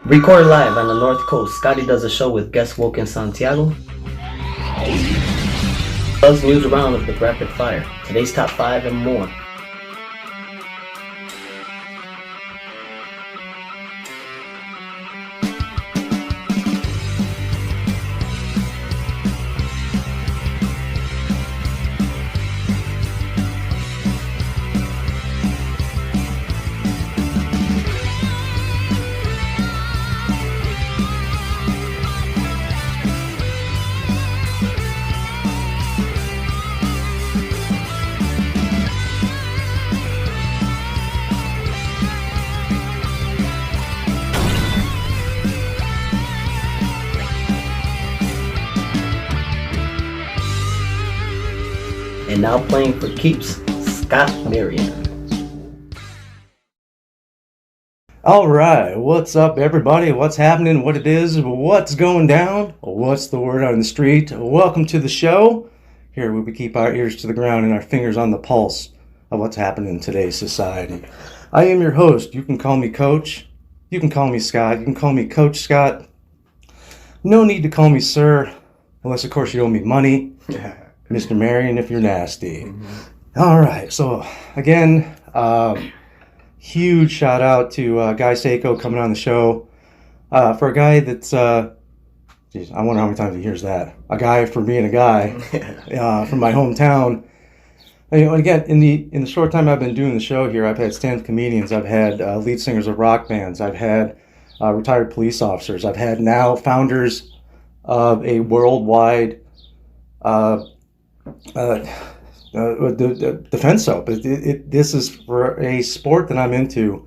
Record live on the North Coast. Scotty does a show with guest WILKINS Santiago. Buzz news around with rapid fire. Today's top 5 and more. And now playing for keeps, Scott Marion. All right, what's up, everybody? What's happening? What it is? What's going down? What's the word on the street? Welcome to the show. Here we keep our ears to the ground and our fingers on the pulse of what's happening in today's society. I am your host. You can call me Coach. You can call me Scott. You can call me Coach Scott. No need to call me Sir, unless, of course, you owe me money. Mr. Marion, if you're nasty. Mm-hmm. All right, so again, huge shout out to Guy Seiko coming on the show. For a guy that's, geez, I wonder how many times he hears that. A guy for being a guy from my hometown. You know, and again, in the short time I've been doing the show here, I've had stand-up comedians, I've had lead singers of rock bands, I've had retired police officers, I've had now founders of a worldwide the defense soap. This is for a sport that I'm into.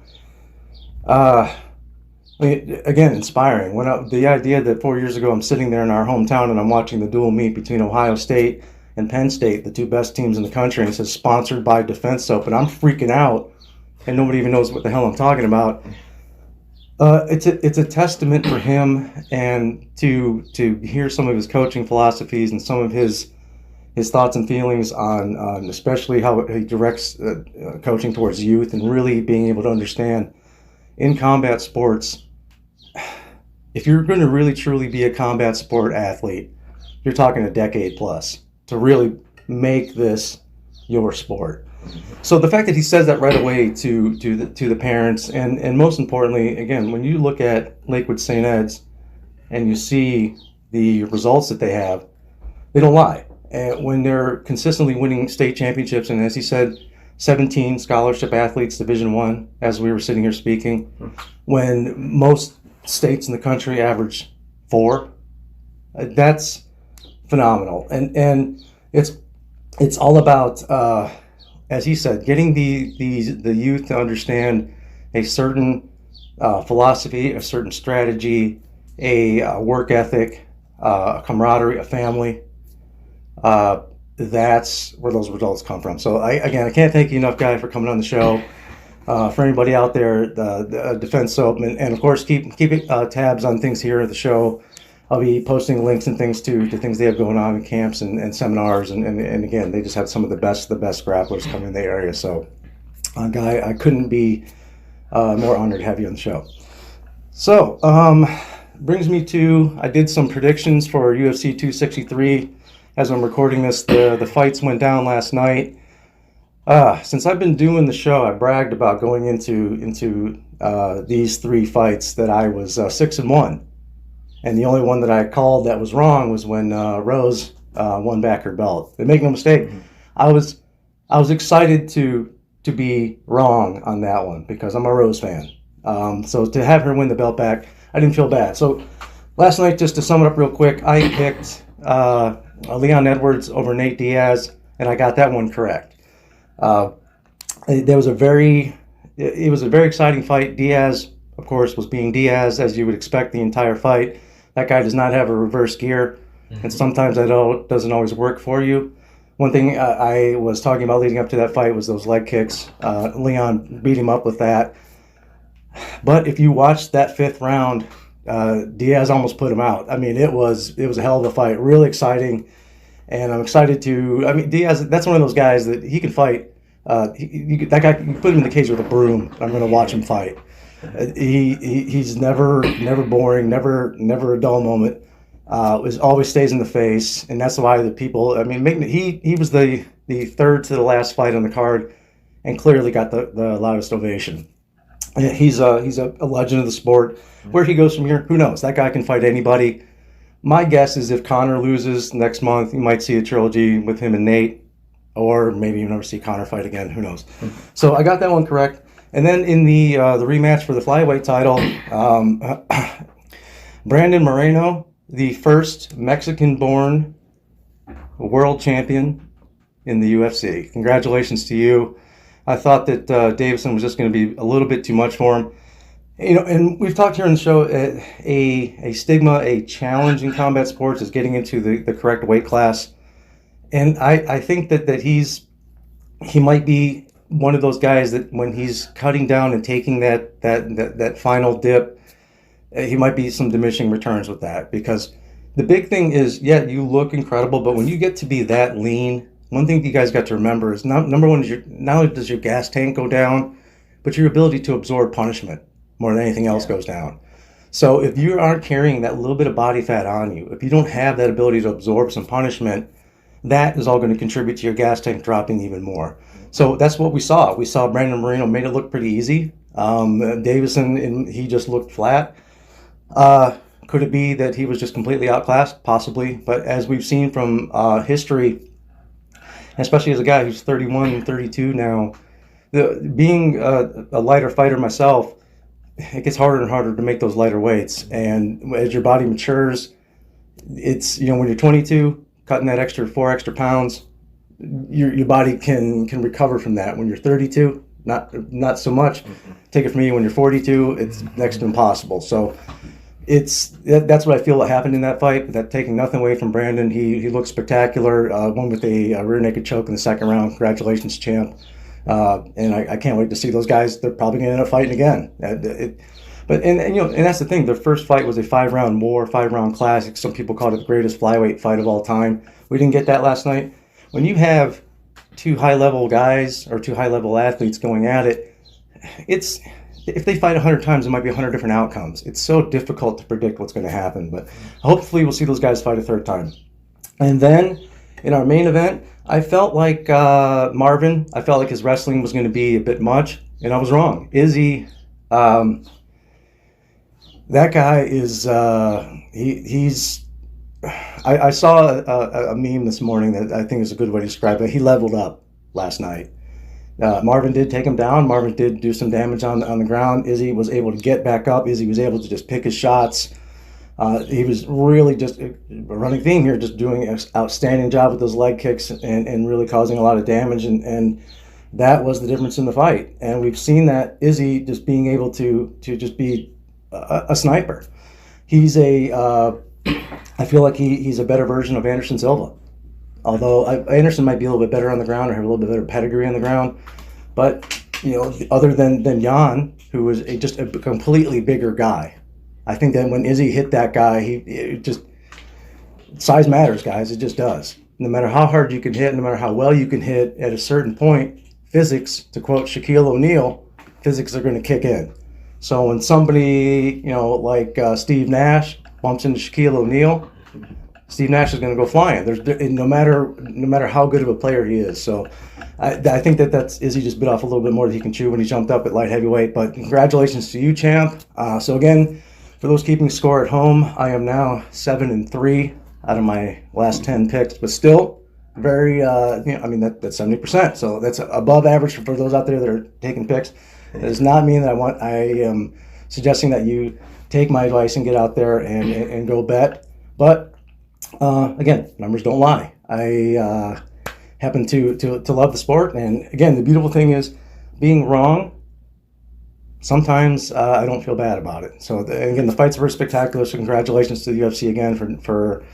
Again, inspiring. The idea that 4 years ago I'm sitting there in our hometown and I'm watching the dual meet between Ohio State and Penn State, the two best teams in the country, and it says sponsored by Defense Soap, and I'm freaking out, and nobody even knows what the hell I'm talking about. It's a testament for him, and to hear some of his coaching philosophies and some of his thoughts and feelings on especially how he directs coaching towards youth, and really being able to understand in combat sports, if you're going to really truly be a combat sport athlete, you're talking a decade plus to really make this your sport. So the fact that he says that right away to the parents, and most importantly, again, when you look at Lakewood St. Ed's and you see the results that they have, they don't lie. And when they're consistently winning state championships, and as he said, 17 scholarship athletes, Division I, as we were sitting here speaking, when most states in the country average 4, that's phenomenal. And it's all about, as he said, getting the youth to understand a certain philosophy, a certain strategy, a work ethic, a camaraderie, a family. That's where those results come from. So I can't thank you enough, Guy, for coming on the show. For anybody out there, the Defense Soap, and of course keep tabs on things here at the show. I'll be posting links and things to things they have going on in camps and seminars, and again, they just have some of the best grapplers coming in the area. So, Guy, I couldn't be more honored to have you on the show. So, brings me to, I did some predictions for UFC 263. As I'm recording this, the fights went down last night. Since I've been doing the show, I bragged about going into these 3 fights that I was 6-1, and the only one that I called that was wrong was when Rose won back her belt. And make no mistake, I was excited to be wrong on that one because I'm a Rose fan. So to have her win the belt back, I didn't feel bad. So last night, just to sum it up real quick, I picked Leon Edwards over Nate Diaz, and I got that one correct. It was a very exciting fight. Diaz, of course, was being Diaz, as you would expect the entire fight. That guy does not have a reverse gear, and sometimes that doesn't always work for you. One thing I was talking about leading up to that fight was those leg kicks. Leon beat him up with that. But if you watch that 5th round, Diaz almost put him out. I mean, it was a hell of a fight, really exciting, and I'm excited to. I mean, Diaz, that's one of those guys that he can fight. That guy, you can put him in the cage with a broom. I'm going to watch him fight. He's never boring, never a dull moment. Always stays in the face, and that's why the people. I mean, he was the third to the last fight on the card, and clearly got the loudest ovation. He's a legend of the sport. Where he goes from here, who knows? That guy can fight anybody. My guess is if Conor loses next month, you might see a trilogy with him and Nate, or maybe you never see Conor fight again. Who knows? So I got that one correct. And then in the rematch for the flyweight title, Brandon Moreno, the first Mexican-born world champion in the UFC. Congratulations to you. I thought that Davison was just going to be a little bit too much for him. You know, and we've talked here on the show, a stigma, a challenge in combat sports is getting into the correct weight class. And I think that he might be one of those guys that when he's cutting down and taking that final dip, he might be some diminishing returns with that. Because the big thing is, yeah, you look incredible, but when you get to be that lean, one thing you guys got to remember is number one is not only does your gas tank go down, but your ability to absorb punishment more than anything else goes down. So if you aren't carrying that little bit of body fat on you, if you don't have that ability to absorb some punishment, that is all going to contribute to your gas tank dropping even more. So that's what we saw. We saw Brandon Moreno made it look pretty easy. Davison, he just looked flat. Could it be that he was just completely outclassed? Possibly. But as we've seen from history, especially as a guy who's 31 and 32 now, being a lighter fighter myself, it gets harder and harder to make those lighter weights. And as your body matures, it's, when you're 22, cutting that 4 extra pounds, your body can recover from that. When you're 32, not so much. Take it from me, when you're 42, it's next to impossible. So that's what I feel what happened in that fight. That taking nothing away from Brandon, he looked spectacular. Won with a rear naked choke in the second round. Congratulations, champ. And I can't wait to see those guys. They're probably going to end up fighting again. But that's the thing. Their first fight was a 5-round war, 5-round classic. Some people called it the greatest flyweight fight of all time. We didn't get that last night. When you have two high-level guys or two high-level athletes going at it, if they fight 100 times, it might be 100 different outcomes. It's so difficult to predict what's going to happen. But hopefully we'll see those guys fight a third time. And then in our main event, I felt like Marvin, I felt like his wrestling was going to be a bit much, and I was wrong. Izzy, that guy is, I saw a meme this morning that I think is a good way to describe it. He leveled up last night. Marvin did take him down. Marvin did do some damage on the ground. Izzy was able to get back up. Izzy was able to just pick his shots. He was really just a running theme here, just doing an outstanding job with those leg kicks and really causing a lot of damage. And that was the difference in the fight. And we've seen that Izzy just being able to just be a sniper. He's I feel like he's a better version of Anderson Silva. Although Anderson might be a little bit better on the ground or have a little bit better pedigree on the ground. But, other than Jan, who was just a completely bigger guy. I think that when Izzy hit that guy, size matters, guys. It just does. No matter how hard you can hit, no matter how well you can hit, at a certain point, physics, to quote Shaquille O'Neal, physics are going to kick in. So when somebody, like Steve Nash bumps into Shaquille O'Neal, Steve Nash is going to go flying. No matter how good of a player he is. So I think that's Izzy just bit off a little bit more than he can chew when he jumped up at light heavyweight. But congratulations to you, champ. So again, for those keeping score at home, I am now 7-3 out of my last 10 picks, but still very, that's 70%. So that's above average for those out there that are taking picks. It does not mean that I am suggesting that you take my advice and get out there and go bet. But again, numbers don't lie. I happen to love the sport, and again, the beautiful thing is being wrong. Sometimes I don't feel bad about it. So again, the fights were spectacular. So congratulations to the UFC again for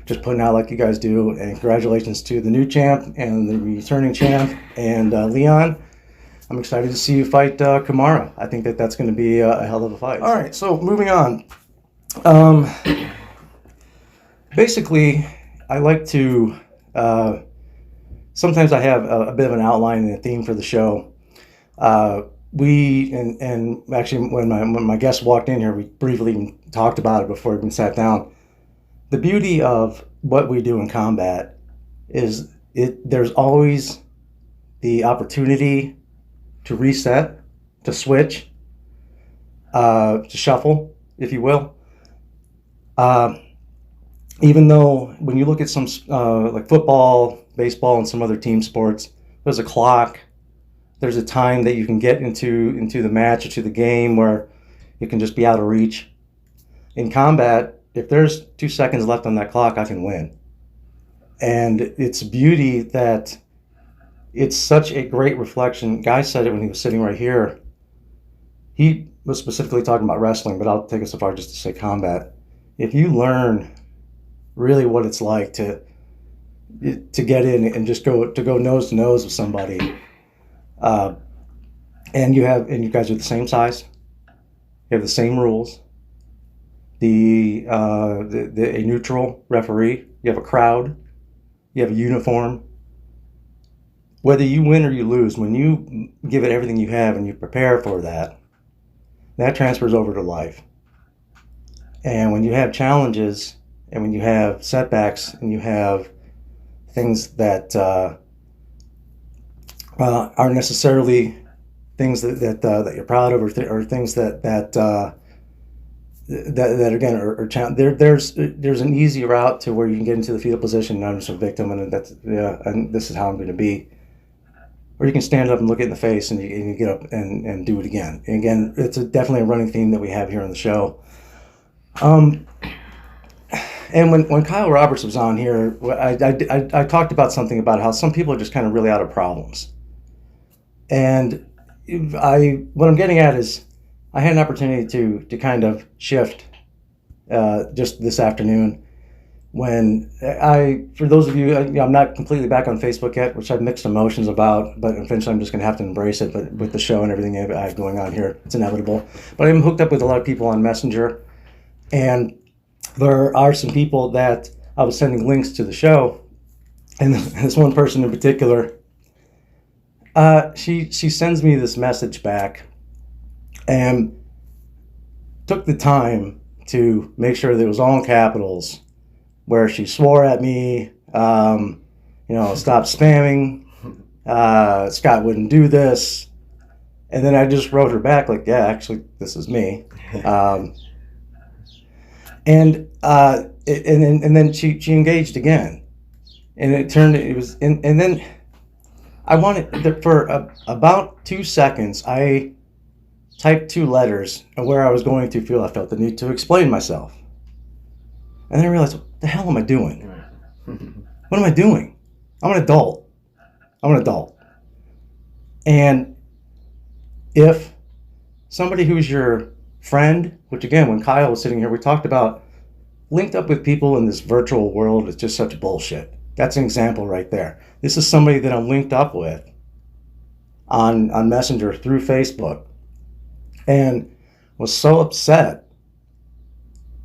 just putting out like you guys do, and congratulations to the new champ and the returning champ and Leon. I'm excited to see you fight Kamara. I think that's going to be a hell of a fight. All right, so moving on. Basically, I like to. Sometimes I have a bit of an outline and a theme for the show. and actually when my guest walked in here, we briefly even talked about it before we even sat down. The beauty of what we do in combat is there's always the opportunity to reset, to switch, to shuffle, if you will. Even though when you look at some like football, baseball, and some other team sports, there's a clock. There's a time that you can get into the match or to the game where it can just be out of reach. In combat, if there's 2 seconds left on that clock, I can win. And it's beauty that it's such a great reflection. Guy said it when he was sitting right here. He was specifically talking about wrestling, but I'll take it so far just to say combat. If you learn really what it's like to get in and just go nose to nose with somebody, and you guys are the same size, you have the same rules, a neutral referee, you have a crowd, you have a uniform. Whether you win or you lose, when you give it everything you have and you prepare for that, that transfers over to life. And when you have challenges and when you have setbacks and you have things that aren't necessarily things that you're proud of, or things that again are there's an easy route to where you can get into the fetal position and I'm just a victim and and this is how I'm going to be. Or you can stand up and look it in the face and you get up and do it again. And again, it's definitely a running theme that we have here on the show. And when Kyle Roberts was on here, I talked about something about how some people are just kind of really out of problems. And what I'm getting at is I had an opportunity to kind of shift just this afternoon when for those of you, I'm not completely back on Facebook yet, which I have mixed emotions about, but eventually I'm just going to have to embrace it. But with the show and everything I have going on here, it's inevitable. But I'm hooked up with a lot of people on Messenger, and there are some people that I was sending links to the show, and this one person in particular, she sends me this message back and took the time to make sure that it was all in capitals, where she swore at me, stop spamming, Scott wouldn't do this. And then I just wrote her back like, yeah, actually, this is me. And then she engaged again. And and then I wanted, for about 2 seconds, I typed 2 letters where I was going to feel I felt the need to explain myself. And then I realized, what the hell am I doing? What am I doing? I'm an adult. And if somebody who's your friend, which again, when Kyle was sitting here, we talked about linked up with people in this virtual world is just such bullshit. That's an example right there. This is somebody that I'm linked up with on Messenger through Facebook, and was so upset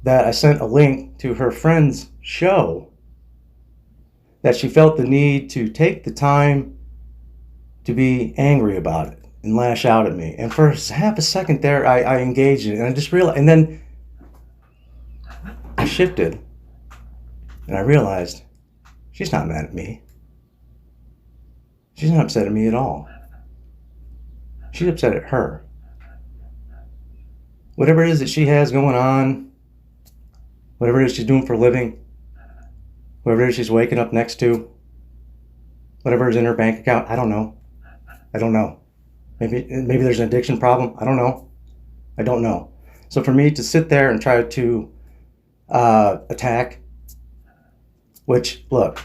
that I sent a link to her friend's show that she felt the need to take the time to be angry about it and lash out at me. And for half a second there, I engaged in it, and I just realized, and then I shifted, and I realized she's not mad at me. She's not upset at me at all. She's upset at her. Whatever it is that she has going on, whatever it is she's doing for a living, whatever it is she's waking up next to, whatever is in her bank account, I don't know. Maybe there's an addiction problem. I don't know. So for me to sit there and try to attack, which, look,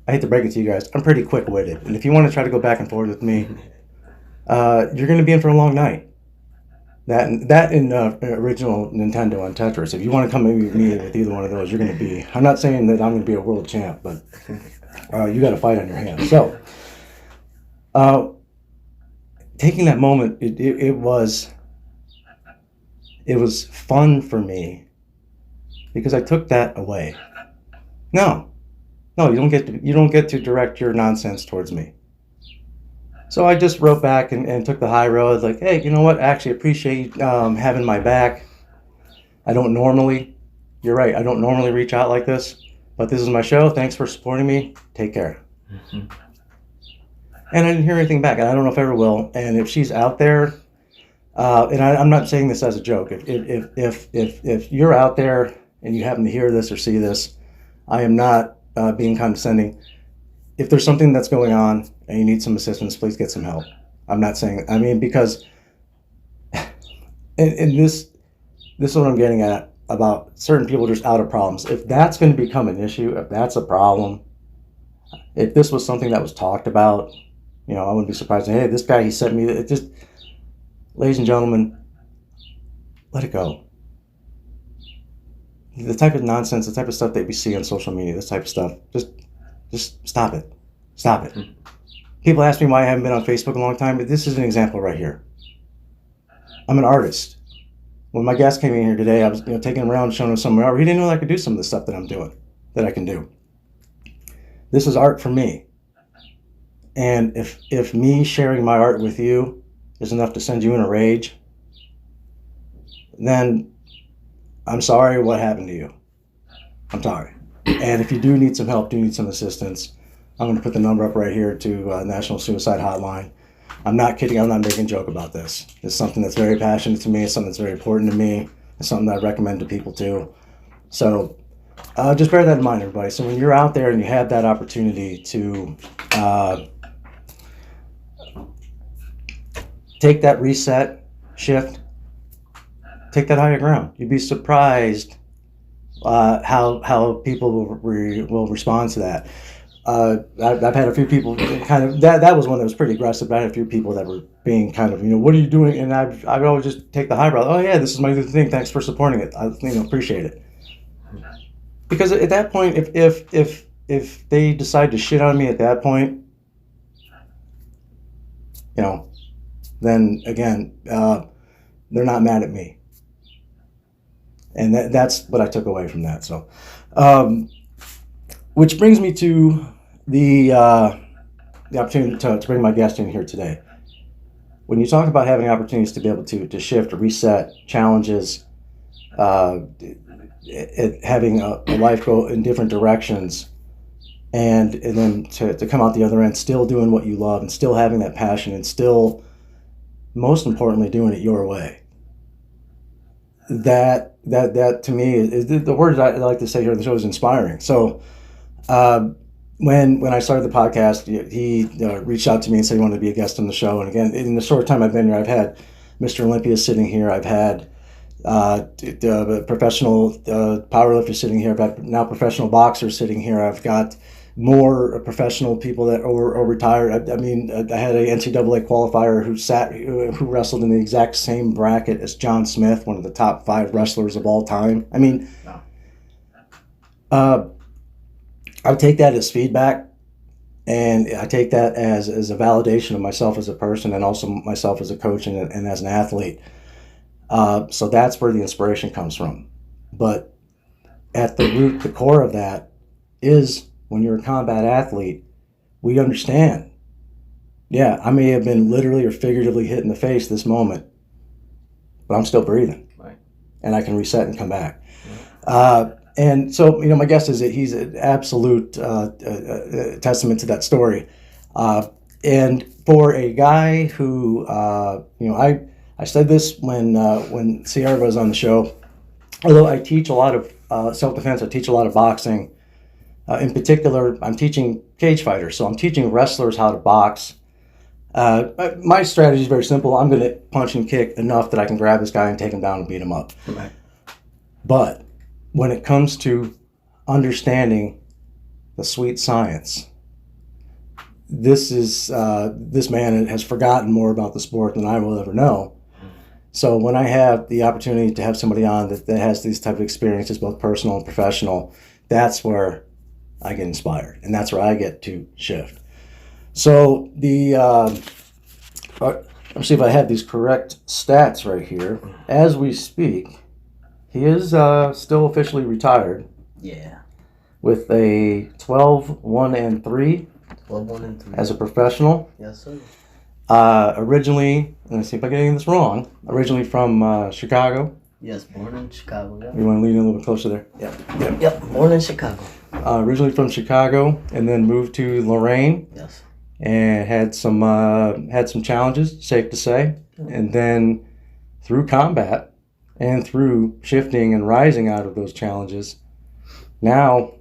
I hate to break it to you guys, I'm pretty quick-witted. And if you want to try to go back and forth with me, you're going to be in for a long night. That in original Nintendo on Tetris. If you want to come at me with either one of those, you're going to be... I'm not saying that I'm going to be a world champ, but you got a fight on your hands. So, taking that moment, it was fun for me because I took that away. No, you don't get to direct your nonsense towards me. So I just wrote back and took the high road, like, hey, you know what? I actually appreciate having my back. I don't normally, you're right, I don't normally reach out like this, but this is my show. Thanks for supporting me. Take care. Mm-hmm. And I didn't hear anything back. I don't know if I ever will. And if she's out there, and I'm not saying this as a joke. If you're out there and you happen to hear this or see this, I am not being condescending. If there's something that's going on and you need some assistance, please get some help. I'm not saying, I mean, because, and this is what I'm getting at about certain people just out of problems. If that's going to become an issue, if that's a problem, if this was something that was talked about, you know, I wouldn't be surprised. Hey, this guy, he sent me, it just, ladies and gentlemen, let it go. The type of nonsense, the type of stuff that we see on social media, this type of stuff, just stop it. Stop it. People ask me why I haven't been on Facebook in a long time, but this is an example right here. I'm an artist. When my guest came in here today, I was taking him around, showing him some art. He didn't know that I could do some of the stuff that I'm doing, that I can do. This is art for me. And if me sharing my art with you is enough to send you in a rage, then I'm sorry what happened to you. I'm sorry. And if you do need some help, do need some assistance, I'm going to put the number up right here to National Suicide Hotline. I'm not kidding. I'm not making a joke about this. It's something that's very passionate to me. It's something that's very important to me. It's something that I recommend to people too. So just bear that in mind, everybody. So when you're out there and you have that opportunity to take that reset, shift, take that higher ground. You'd be surprised how people will respond to that. I've had a few people kind of, that was one that was pretty aggressive, but I had a few people that were being kind of, what are you doing? And I'd always just take the highbrow. Oh yeah, this is my new thing. Thanks for supporting it. I appreciate it. Because at that point, if they decide to shit on me at that point, then again, they're not mad at me. And that's what I took away from that. So, which brings me to the opportunity to bring my guest in here today. When you talk about having opportunities to be able to shift, reset, challenges, having a life go in different directions, and then to come out the other end still doing what you love and still having that passion and still, most importantly, doing it your way. That to me is the words I like to say here on the show is inspiring. So when I started the podcast, he reached out to me and said he wanted to be a guest on the show. And again, in the short time I've been here, I've had Mr. Olympia sitting here. I've had professional powerlifters sitting here. I've got now professional boxers sitting here. I've got more professional people that are retired. I mean, I had a NCAA qualifier who wrestled in the exact same bracket as John Smith, one of the top 5 wrestlers of all time. I mean, I take that as feedback, and I take that as a validation of myself as a person and also myself as a coach and as an athlete. So that's where the inspiration comes from. But at the root, the core of that is when you're a combat athlete, we understand. Yeah, I may have been literally or figuratively hit in the face this moment, but I'm still breathing. Right. And I can reset and come back. Yeah. And so, my guess is that he's an absolute testament to that story. And for a guy who, I said this when Sierra was on the show, although I teach a lot of self-defense, I teach a lot of boxing. In particular, I'm teaching cage fighters, so I'm teaching wrestlers how to box. My strategy is very simple. I'm going to punch and kick enough that I can grab this guy and take him down and beat him up. Right. But when it comes to understanding the sweet science, this man has forgotten more about the sport than I will ever know. So when I have the opportunity to have somebody on that has these type of experiences, both personal and professional, that's where I get inspired, and that's where I get to shift. So let's see if I have these correct stats right here. As we speak, he is still officially retired. Yeah. With a 12-1-3. 12-1-3. As a professional. Yes, sir. Originally, let me see if I'm getting this wrong. Originally from Chicago. Yes, born in Chicago. Yeah. You want to lean in a little bit closer there? Yep. Born in Chicago. Originally from Chicago, and then moved to Lorraine. Yes. And had some challenges, safe to say. And then through combat and through shifting and rising out of those challenges, now,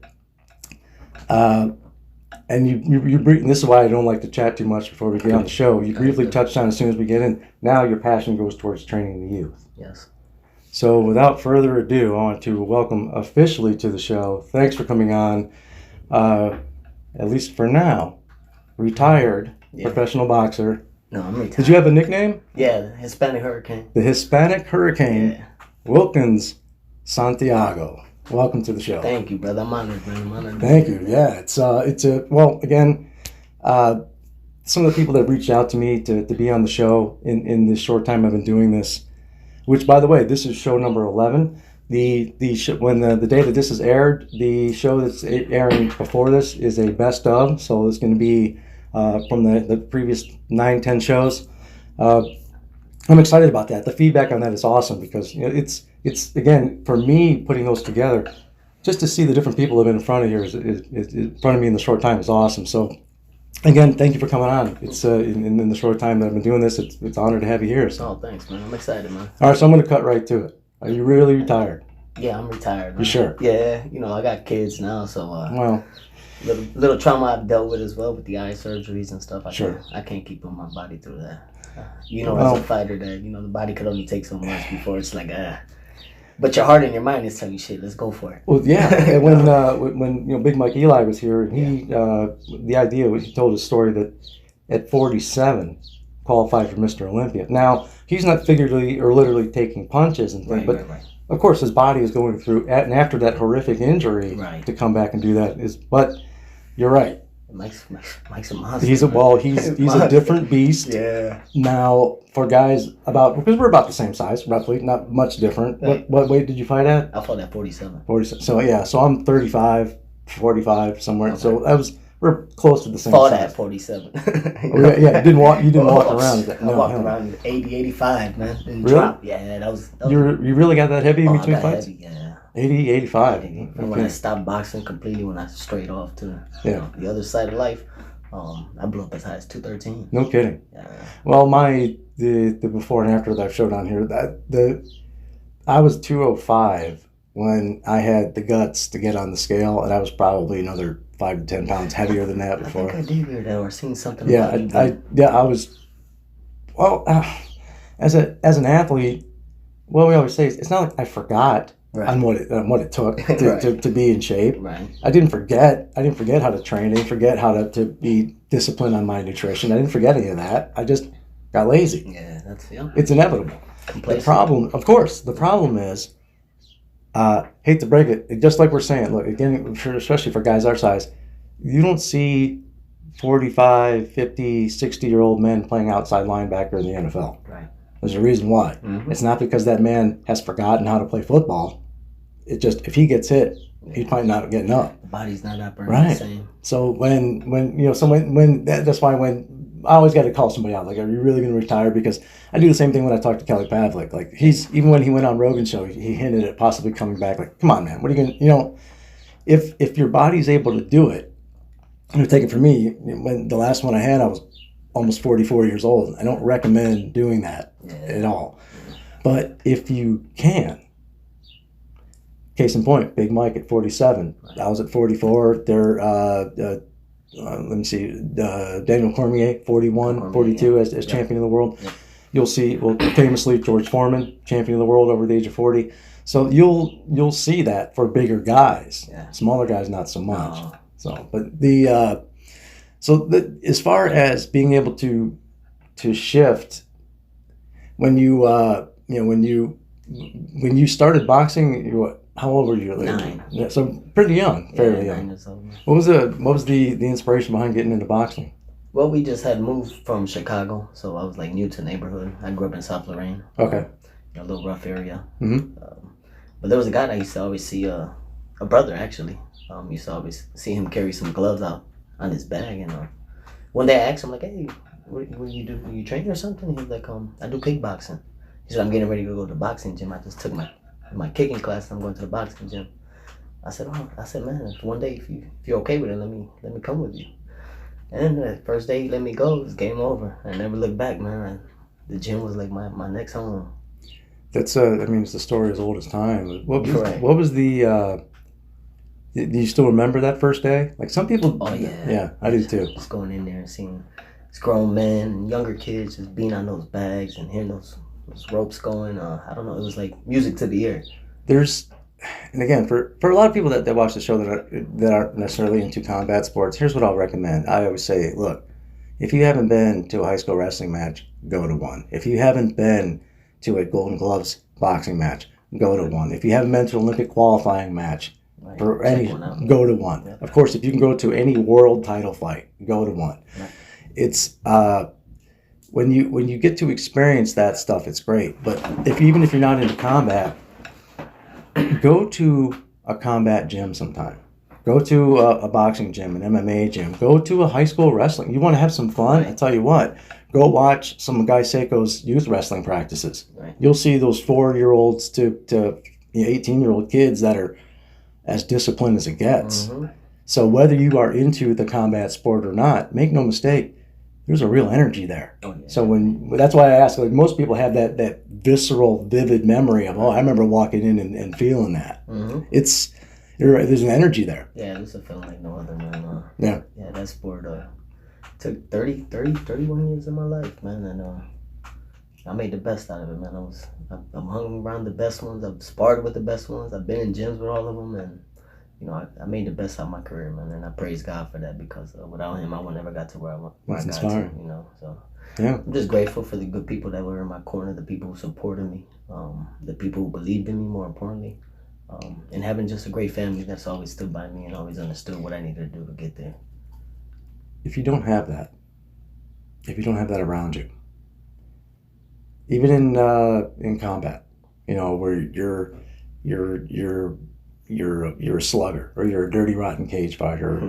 and this is why I don't like to chat too much before we get on the show. You briefly touched on as soon as we get in. Now your passion goes towards training the youth. Yes. So without further ado, I want to welcome officially to the show. Thanks for coming on. At least for now. Retired professional boxer. No, I'm retired. Did you have a nickname? Yeah, the Hispanic Hurricane. The Hispanic Hurricane. Yeah. Wilkins Santiago. Welcome to the show. Thank you, brother. I'm honored, man. I'm honored. Thank you. Yeah, well, again, some of the people that reached out to me to be on the show in this short time I've been doing this, which, by the way, this is show number 11. The day that this is aired, the show that's airing before this is a best of, so it's going to be from the previous 9-10 shows. I'm excited about that. The feedback on that is awesome because it's again, for me, putting those together, just to see the different people that have been in front of here is in front of me in the short time is awesome. So again, thank you for coming on. It's in the short time that I've been doing this, it's an honor to have you here. So. Oh, thanks, man. I'm excited, man. All right, so I'm going to cut right to it. Are you really retired? Yeah, I'm retired, man. You sure? Yeah, I got kids now, so well, little trauma I've dealt with as well with the eye surgeries and stuff. I can't keep on my body through that. As a fighter, that the body could only take so much before it's like But your heart and your mind is telling you, shit, let's go for it. Well, yeah. And when Big Mike Eli was here, he the idea was he told a story that at 47 qualified for Mr. Olympia. Now he's not figuratively or literally taking punches and things, but of course his body is going through and after that horrific injury to come back and do that is. But you're right. Mike's a monster. He's a different beast. Yeah. Now for guys because we're about the same size, roughly, not much different. Right. What weight did you fight at? I fought at 47. 47. So yeah, so I'm 35, 45 somewhere. Okay. So we're close to the same fought size. At 47. Yeah, you didn't walk around. I walked around 80, 85, man. And really? Dropped. Yeah, that was you really got that heavy in between I got fights? Heavy, yeah. 80, 85. Okay. When I stopped boxing completely, when I strayed off to the other side of life, I blew up as high as 213. No kidding. Yeah. Well, the before and after that I've showed on here, I was 205 when I had the guts to get on the scale, and I was probably another 5 to 10 pounds heavier than that before. I think I did hear that or seen something. Yeah, I was. Well, as an athlete, what we always say is it's not like I forgot on what it took to be in shape. Right. I didn't forget how to train. I didn't forget how to be disciplined on my nutrition. I didn't forget any of that. I just got lazy. Yeah, it's inevitable. The problem is, hate to break it, just like we're saying, look, again, especially for guys our size, you don't see 45, 50, 60-year-old men playing outside linebacker in the NFL. Right. There's a reason why. Mm-hmm. It's not because that man has forgotten how to play football. It just, if he gets hit, he's probably not getting up. The body's not operating the same. So that's why when I always got to call somebody out, like, are you really going to retire? Because I do the same thing when I talk to Kelly Pavlik. Like, even when he went on Rogan's show, he hinted at possibly coming back. Like, come on, man, what are you going to, if your body's able to do it, take it from me, when the last one I had, I was almost 44 years old. I don't recommend doing that at all. But if you can, case in point, Big Mike at 47. I was at 44. Let me see, Daniel Cormier, 41, 42 as champion of the world. Yep. You'll see, famously, George Foreman, champion of the world over the age of 40. So you'll see that for bigger guys. Yeah. Smaller guys, not so much. Oh. So, but as far as being able to shift, when you started boxing, how old were you? 9. Yeah, so pretty young, fairly young. 9 years old. What was the inspiration behind getting into boxing? Well, we just had moved from Chicago, so I was like new to the neighborhood. I grew up in South Lorraine. Okay. A little rough area. Mm-hmm. But there was a guy that I used to always see, a brother actually. Used to always see him carry some gloves out on his bag, and one day I asked him, like, hey, what do you do? Are you training or something? He's like, I do kickboxing. He said, I'm getting ready to go to the boxing gym. I just took my kicking class. I'm going to the boxing gym. I said, man, if one day if you're okay with it, let me come with you. And the first day he let me go, it was game over. I never looked back, man. The gym was like my next home. That's it's the story as old as time. What was the? Do you still remember that first day? Like some people. Oh yeah. Yeah, I do too. Just going in there and seeing these grown men and younger kids just being on those bags and hearing those ropes going. I don't know. It was like music to the ear. And again, for a lot of people that watch the show that aren't necessarily into combat sports, here's what I'll recommend. I always say, look, if you haven't been to a high school wrestling match, go to one. If you haven't been to a Golden Gloves boxing match, go to one. If you haven't been to an Olympic qualifying match, go to one. Yeah. Of course, if you can go to any world title fight, go to one. Right. It's when you get to experience that stuff, it's great. But even if you're not into combat, go to a combat gym sometime. Go to a boxing gym, an MMA gym. Go to a high school wrestling. You want to have some fun? Right. I tell you what, go watch some of Guy Seiko's youth wrestling practices. Right. You'll see those 4-year-olds to 18-year-old kids that are as disciplined as it gets. Mm-hmm. So whether you are into the combat sport or not, make no mistake, there's a real energy there. Oh, yeah. So that's why I ask, like most people have that visceral, vivid memory of, I remember walking in and feeling that. Mm-hmm. There's an energy there. Yeah, there's a feeling like no other, man. Yeah, that sport took 31 years of my life, man, and I made the best out of it, man. I'm hung around the best ones. I've sparred with the best ones. I've been in gyms with all of them, and I made the best out of my career, man. And I praise God for that because without Him, I would never got to where I got to. So yeah, I'm just grateful for the good people that were in my corner, the people who supported me, the people who believed in me, more importantly, and having just a great family that's always stood by me and always understood what I needed to do to get there. If you don't have that around you, even in combat, where you're a slugger or you're a dirty, rotten cage fighter.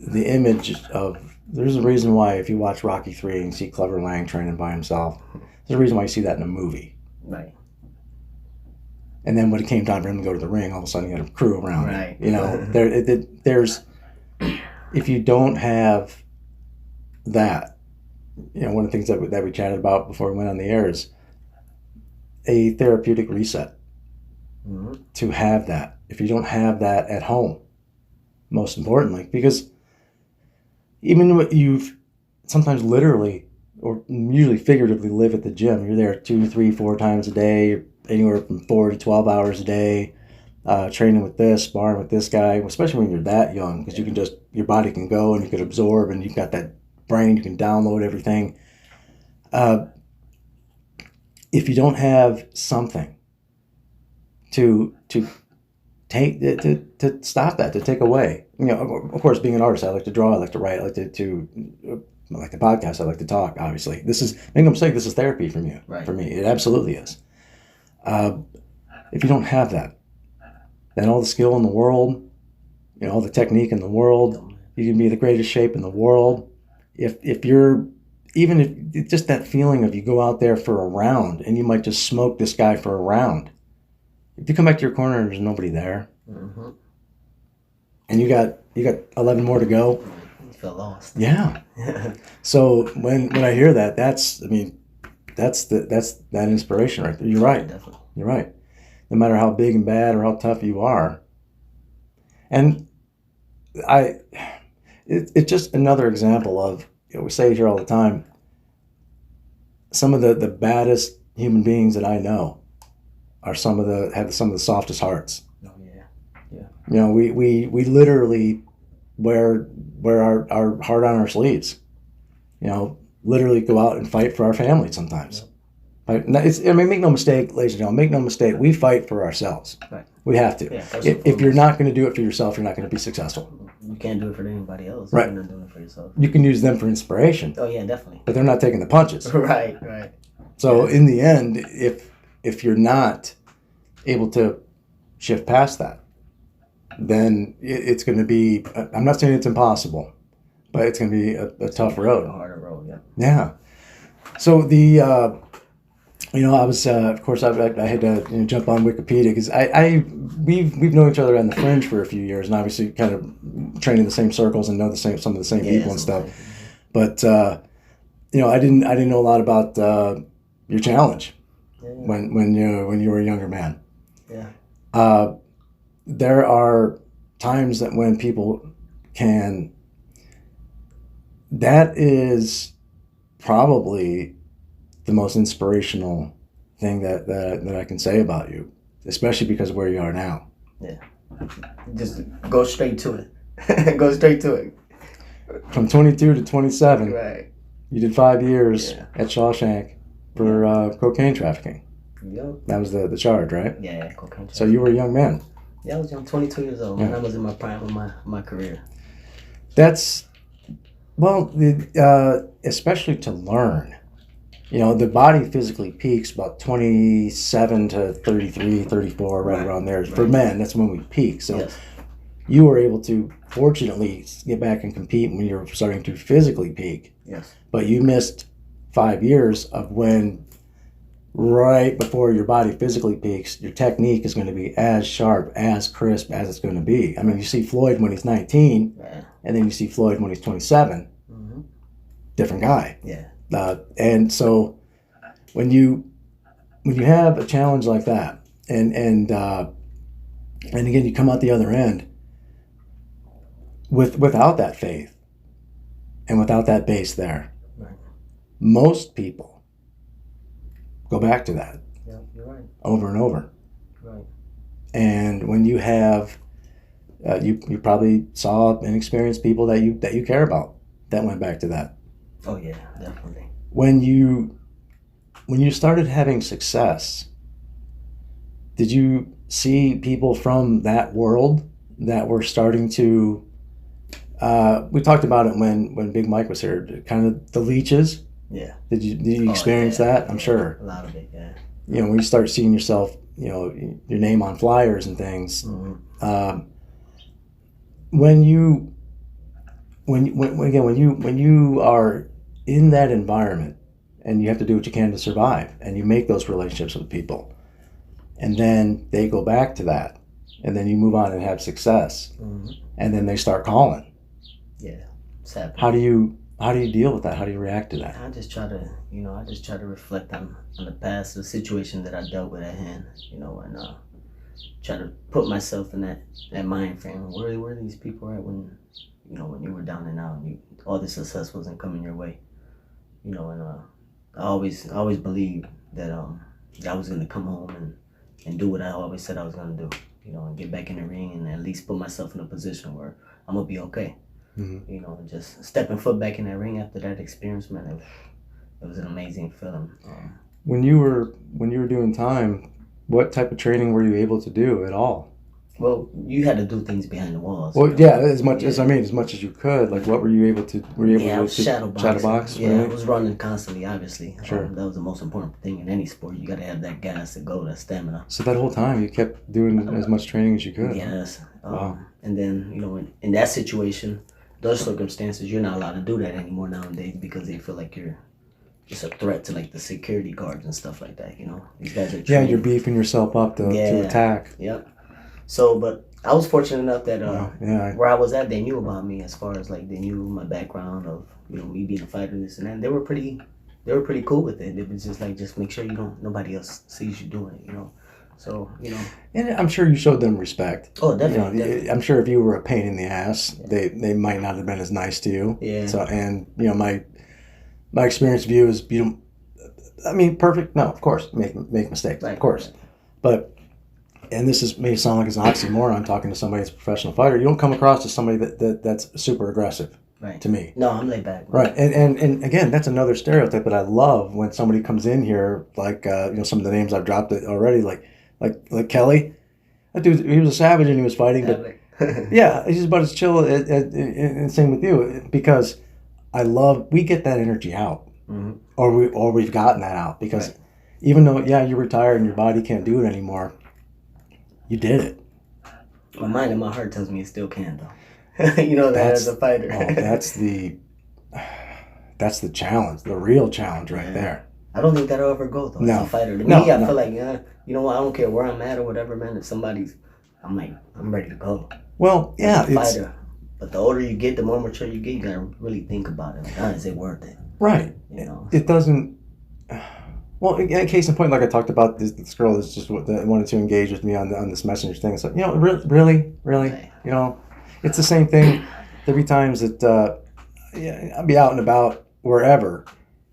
The image of, there's a reason why if you watch Rocky III and see Clubber Lang training by himself, there's a reason why you see that in a movie. Right. And then when it came time for him to go to the ring, all of a sudden you had a crew around right. him. There's if you don't have that, one of the things that we chatted about before we went on the air is a therapeutic reset. Mm-hmm. To have that. If you don't have that at home, most importantly, because even what you've sometimes literally or usually figuratively live at the gym, you're there 2, 3, 4 times a day, anywhere from 4 to 12 hours a day, training with this, sparring with this guy, especially when you're that young, because you can your body can go and you can absorb and you've got that brain, you can download everything. If you don't have something to stop that, to take away, of course, being an artist, I like to draw, I like to write, I like I like the podcast, I like to talk, obviously. Make no mistake, this is therapy for me. Right. For me, it absolutely is. If you don't have that, then all the skill in the world, all the technique in the world, you can be the greatest shape in the world. If you're, even if just that feeling of you go out there for a round and you might just smoke this guy for a round. If you come back to your corner and there's nobody there, mm-hmm. and you got 11 more to go, you feel lost. Yeah. So when I hear that, that's that inspiration right there. You're right. Definitely. You're right. No matter how big and bad or how tough you are, and it's just another example of, we say it here all the time, some of the baddest human beings that I know are have some of the softest hearts. Oh yeah. We literally wear our heart on our sleeves. Literally go out and fight for our family sometimes. Yep. Make no mistake, ladies and gentlemen, make no mistake, we fight for ourselves. Right. We have to. Yeah, if you're not going to do it for yourself, you're not going to be successful. You can't do it for anybody else. Right. You're not doing it for yourself. You can use them for inspiration. Oh yeah, definitely. But they're not taking the punches. Right. So in the end, if you're not able to shift past that, then it's going to be, I'm not saying it's impossible, but it's going to be a tough road. A harder road, yeah. Yeah. So the, I was, of course, I had to jump on Wikipedia because we've known each other on the fringe for a few years, and obviously kind of trained in the same circles and know some of the same people and stuff. But I didn't know a lot about your challenge when you were a younger man. Yeah. There are times that when people can. That is probably the most inspirational thing that I can say about you, especially because of where you are now. Yeah. Just go straight to it. Go straight to it. From 22 to 27, right. You did 5 years at Shawshank for cocaine trafficking. Yep. That was the charge, right? Yeah, cocaine trafficking. So you were a young man. Yeah, I was young, 22 years old. When I was in my prime of my career. That's, well, especially to learn. The body physically peaks about 27 to 33, 34, right around there. For men, that's when we peak. So you were able to, fortunately, get back and compete when you were starting to physically peak. Yes. But you missed 5 years of when, right before your body physically peaks, your technique is going to be as sharp, as crisp as it's going to be. I mean, you see Floyd when he's 19, and then you see Floyd when he's 27. Mm-hmm. Different guy. Yeah. And so when you have a challenge like that, and again, you come out the other end without that faith and without that base there, most people go back to that. Yeah, you're right. Over and over. Right. And when you have, you probably saw and experienced people that you care about that went back to that. Oh yeah, definitely. When you started having success, did you see people from that world that were starting to? We talked about it when Big Mike was here. Kind of the leeches. Yeah. Did you experience that? I'm sure. A lot of it, yeah. When you start seeing yourself, your name on flyers and things. Mm-hmm. When you are in that environment and you have to do what you can to survive and you make those relationships with people and then they go back to that and then you move on and have success and then they start calling. Yeah, it's happening. How do you deal with that? How do you react to that? I just try to reflect on the past, the situation that I dealt with at hand, and try to put myself in that mind frame. Where were these people at when you were down and out and all the success wasn't coming your way, and I always believed that I was gonna come home and do what I always said I was gonna do, and get back in the ring and at least put myself in a position where I'm gonna be okay. Mm-hmm. And just stepping foot back in that ring after that experience, man, it was an amazing feeling. When you were doing time, what type of training were you able to do at all? Well, you had to do things behind the walls. Well, yeah, as much as you could. Like, what were you able to? I was shadow box. Yeah, really? I was running constantly. Obviously, sure. That was the most important thing in any sport. You got to have that gas to go, that stamina. So that whole time, you kept doing as much training as you could. Yes. Wow. And then in that situation, those circumstances, you're not allowed to do that anymore nowadays because they feel like you're just a threat to like the security guards and stuff like that. These guys are trained. Yeah, you're beefing yourself up to attack. Yep. So, but I was fortunate enough that where I was at, they knew about me as far as like they knew my background of me being a fighter, this and that. And they were pretty cool with it. It was just like just make sure nobody else sees you doing it. So And I'm sure you showed them respect. Oh, definitely. I'm sure if you were a pain in the ass, they might not have been as nice to you. Yeah. So my experience of you is perfect. No, of course, make mistakes, right, of course, right. But. And this may sound like it's an oxymoron talking to somebody that's a professional fighter. You don't come across as somebody that's super aggressive, right? To me. No, I'm laid back. Right. And again, that's another stereotype that I love when somebody comes in here, like some of the names I've dropped already, like Kelly. That dude, he was a savage and he was fighting, but yeah, he's about as chill. And same with you, because we get that energy out, or we've gotten that out because even though you're retired and your body can't do it anymore. You did it. My mind and my heart tells me it still can, though. You know that as a fighter. That's the challenge, the real challenge right there. I don't think that'll ever go, though, as a fighter. To me, I feel like, you know what, I don't care where I'm at or whatever, man. If I'm ready to go. Well, yeah, as a fighter. But the older you get, the more mature you get, you gotta really think about it. Like, is it worth it? Right. You know? It doesn't... Well, in case in point, like I talked about, this girl that's just wanted to engage with me on this messenger thing. So, you know, really, you know, it's the same thing. There'll be times that I'll be out and about wherever.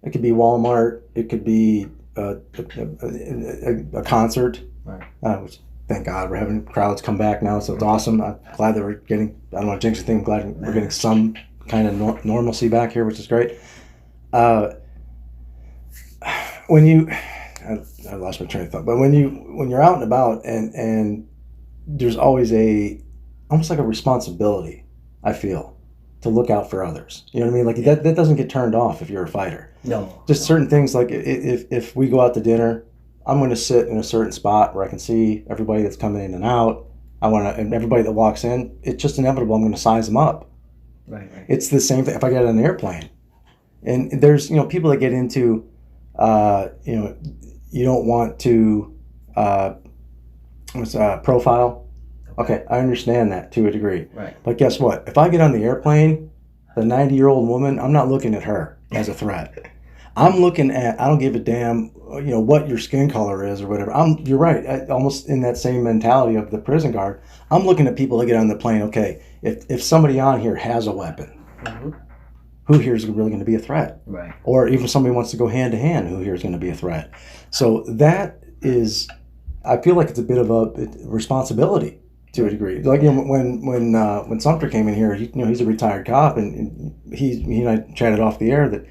It could be Walmart. It could be a concert. Right. Which, thank God, we're having crowds come back now, so it's awesome. I'm glad that we're getting, I don't want to jinx the thing, I'm glad we're getting some kind of normalcy back here, which is great. When you, I lost my train of thought, but when you're out and about and there's always almost like a responsibility, I feel, to look out for others. You know what I mean? Like that doesn't get turned off if you're a fighter. No. Just certain things, like if we go out to dinner, I'm going to sit in a certain spot where I can see everybody that's coming in and out. And everybody that walks in, it's just inevitable. I'm going to size them up. Right. It's the same thing if I get on an airplane. And there's, people that get into, you don't want to, profile. Okay, I understand that to a degree. Right. But guess what? If I get on the airplane, the 90-year-old woman, I'm not looking at her as a threat. I'm looking at, I don't give a damn, what your skin color is or whatever. You're right, almost in that same mentality of the prison guard. I'm looking at people that get on the plane. Okay, if somebody on here has a weapon, who here is really going to be a threat? Right. Or even if somebody wants to go hand to hand, who here is going to be a threat? So that is, I feel like it's a bit of a responsibility to a degree. Like when Sumter came in here, he's a retired cop, and he and I chatted off the air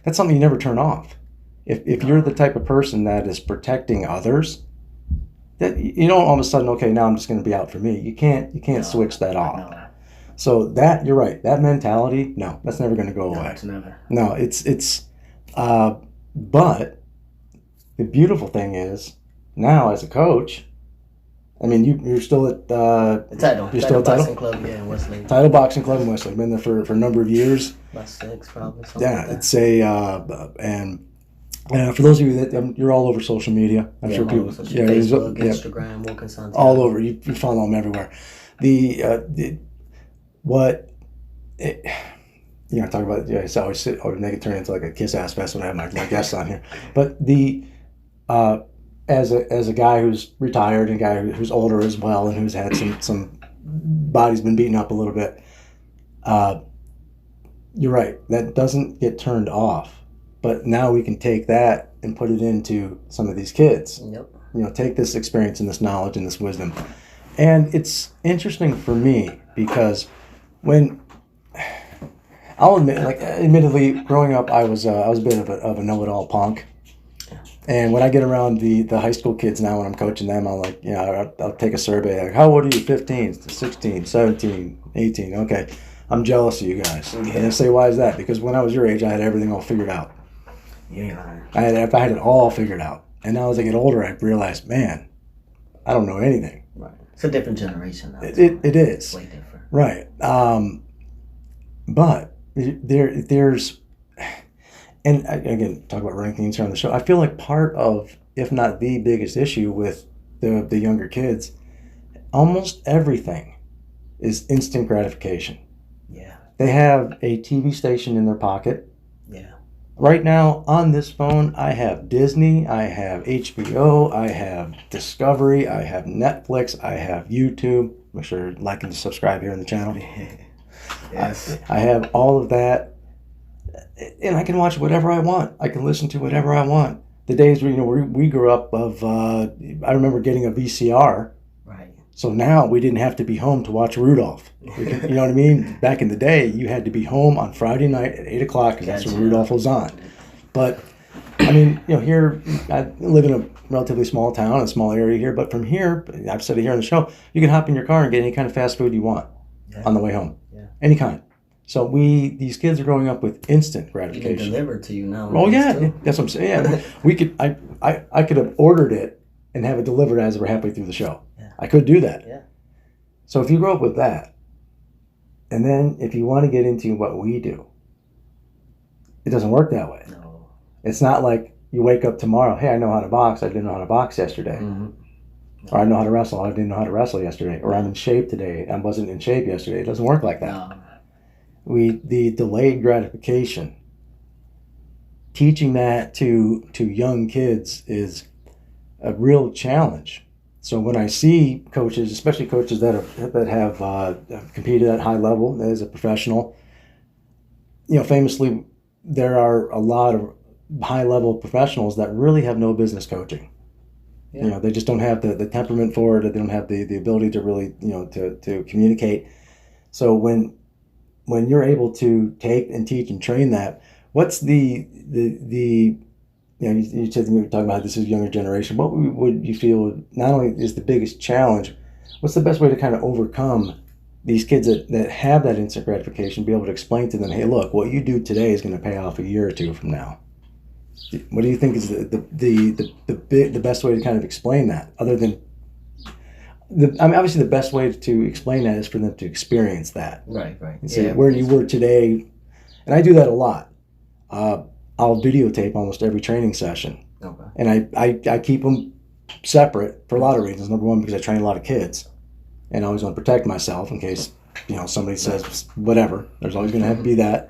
that's something you never turn off. If you're the type of person that is protecting others, that you don't all of a sudden, okay, now I'm just going to be out for me. You can't switch that off. No. So that, you're right, that mentality, no, that's never going to go away. No, it's never. No, it's but the beautiful thing is, now as a coach, I mean, you're still at the Title. You're still at Title Boxing Club, in Westlake. Title Boxing Club in Westlake. Been there for a number of years. About 6, probably. It's and for those of you that you're all over social media, I'm sure people, Facebook, Instagram, WILKINS Santiago. all over. You follow them everywhere. I talk about, I always make it turn into like a kiss ass fest when I have my guests on here. But as a guy who's retired and a guy who's older as well and who's had some body's been beaten up a little bit, you're right, that doesn't get turned off. But now we can take that and put it into some of these kids. Yep. Take this experience and this knowledge and this wisdom. And it's interesting for me because I'll admit, admittedly, growing up, I was a bit of a know-it-all punk. And when I get around the high school kids now, when I'm coaching them, I'm like, I'll take a survey. Like, how old are you? 15, 16, 17, 18. Okay, I'm jealous of you guys. Yeah. And they say, why is that? Because when I was your age, I had everything all figured out. Yeah. I had it all figured out. And now as I get older, I realize, man, I don't know anything. Right. It's a different generation now. It is. It's way different. Right. But there's... And again, talk about running things here on the show. I feel like part of, if not the biggest issue with the younger kids, almost everything is instant gratification. Yeah. They have a TV station in their pocket. Yeah. Right now on this phone, I have Disney, I have HBO, I have Discovery, I have Netflix, I have YouTube. Make sure you're liking and subscribe here on the channel. Yes. I have all of that. And I can watch whatever I want. I can listen to whatever I want. The days where we grew up I remember getting a VCR. Right. So now we didn't have to be home to watch Rudolph. You know what I mean? Back in the day, you had to be home on Friday night at 8 o'clock because that's when Rudolph was on. But I mean, here I live in a relatively small town, a small area here. But from here, I've said it here on the show, you can hop in your car and get any kind of fast food you want on the way home. Yeah. Any kind. So these kids are growing up with instant gratification. You can deliver to you now. Oh yeah, that's what I'm saying. Yeah, we could. I could have ordered it and have it delivered as we're halfway through the show. Yeah. I could do that. Yeah. So if you grow up with that, and then if you want to get into what we do, it doesn't work that way. No. It's not like you wake up tomorrow, hey, I know how to box. I didn't know how to box yesterday. Mm-hmm. Or I know how to wrestle. I didn't know how to wrestle yesterday. Or I'm in shape today. I wasn't in shape yesterday. It doesn't work like that. No. The delayed gratification, teaching that to young kids is a real challenge. So when I see coaches, especially coaches that have competed at high level as a professional, famously, there are a lot of high level professionals that really have no business coaching. Yeah. They just don't have the temperament for it. Or they don't have the ability to really, to communicate. So when you're able to take and teach and train that, what's you said you were talking about this is younger generation. What would you feel not only is the biggest challenge, what's the best way to kind of overcome these kids that have that instant gratification, be able to explain to them, hey, look, what you do today is going to pay off a year or two from now. What do you think is the best way to kind of explain that? Other than, obviously the best way to explain that is for them to experience that. Right. And say where you were today, and I do that a lot. I'll videotape almost every training session. Okay. And I keep them separate for a lot of reasons. Number one, because I train a lot of kids, and I always want to protect myself in case somebody says whatever. There's always going to have to be that,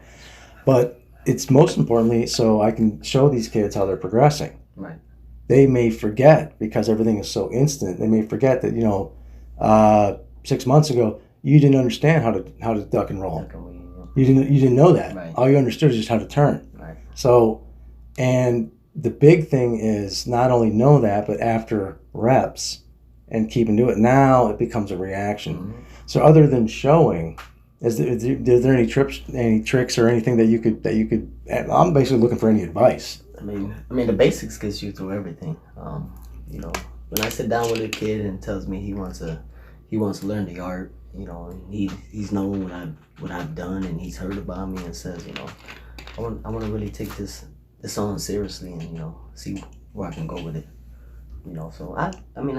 but it's most importantly so I can show these kids how they're progressing. Right. They may forget because everything is so instant. They may forget that 6 months ago you didn't understand how to duck and roll. You didn't know that. Right. All you understood is just how to turn. Right. So, and the big thing is not only know that, but after reps and keeping doing it, now it becomes a reaction. Mm-hmm. So other than showing, is there any tricks or anything that you could? I'm basically looking for any advice. I mean, the basics gets you through everything. When I sit down with a kid and tells me he wants to learn the art, and he's known what I've done, and he's heard about me and says, I want to really take this on seriously and see where I can go with it. So I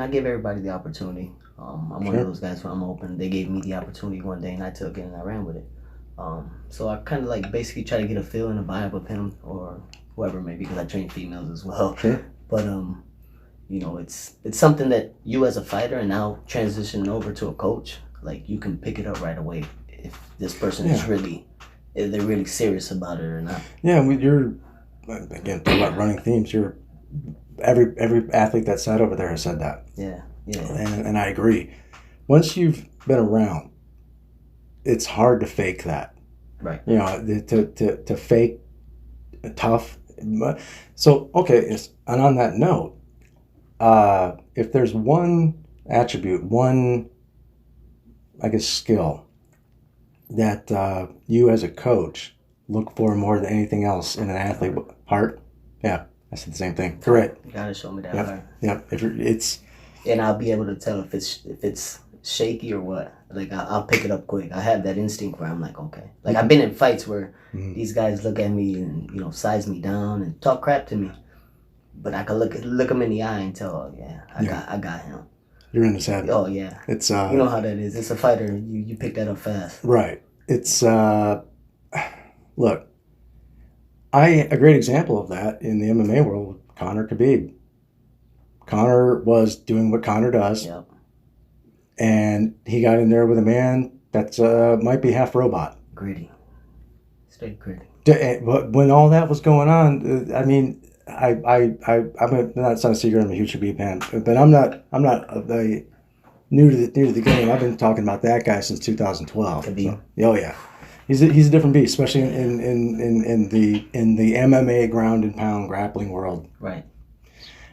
give everybody the opportunity. I'm one of those guys where I'm open. They gave me the opportunity one day and I took it and I ran with it. So I kind of like basically try to get a feel and a vibe of him or whoever, maybe, because I train females as well. Sure. But it's something that you as a fighter and now transitioning over to a coach, like you can pick it up right away if this person is if they're really serious about it or not. Yeah, you're again talking about running themes. You're every athlete that sat over there has said that. Yeah. And I agree. Once you've been around, it's hard to fake that. Right. To fake tough. So okay, and on that note, if there's one attribute, one skill that you as a coach look for more than anything else in an athlete, heart. Yeah, I said the same thing. Correct. You gotta show me that heart. Yep. And I'll be able to tell if it's shaky or what. Like I'll pick it up quick. I have that instinct where I'm like, okay. Like I've been in fights where these guys look at me and size me down and talk crap to me, but I can look them in the eye and tell, oh yeah, I got him. You're in his head. Oh yeah. It's you know how that is. It's a fighter. You pick that up fast. Right. It's look. A great example of that in the MMA world, Conor Khabib. Conor was doing what Conor does. Yep. And he got in there with a man that's might be half robot. Gritty. Straight gritty. But when all that was going on, I'm not a secret. I'm a huge Khabib fan, but I'm not new to the game. I've been talking about that guy since 2012. Khabib. So, oh yeah, he's a different beast, especially in the MMA ground and pound grappling world. Right.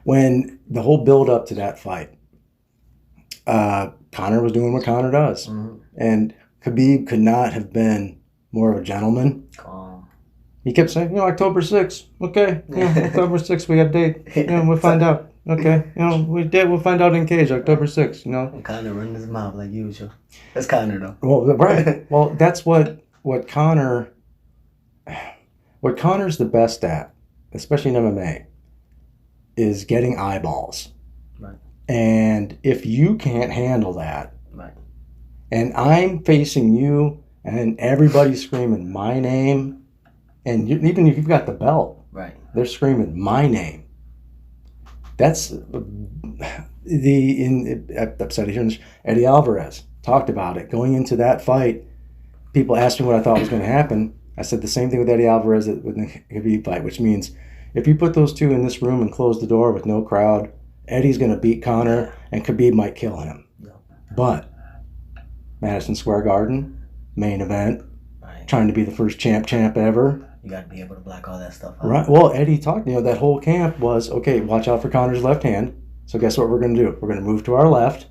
When the whole build up to that fight, Conor was doing what Conor does, and Khabib could not have been more of a gentleman. Calm. He kept saying, October 6th, okay, October 6th, we got a date, we'll find out, okay, we'll find out in cage, October 6th, And Conor running his mouth like usual. That's Conor though. Well, right. Well, that's what Conor, what Conor's the best at, especially in MMA, is getting eyeballs. Right. And if you can't handle that, right, and I'm facing you, and everybody's screaming my name, and even if you've got the belt, right, they're screaming my name. That's upset hearing this. Eddie Alvarez talked about it going into that fight. People asked me what I thought was going to happen. I said the same thing with Eddie Alvarez with the Khabib fight, which means if you put those two in this room and close the door with no crowd, Eddie's going to beat Conor, and Khabib might kill him. But Madison Square Garden, main event, trying to be the first champ ever. You got to be able to block all that stuff out. Right. Well, Eddie talked, that whole camp was, okay, watch out for Conor's left hand. So guess what we're going to do? We're going to move to our left,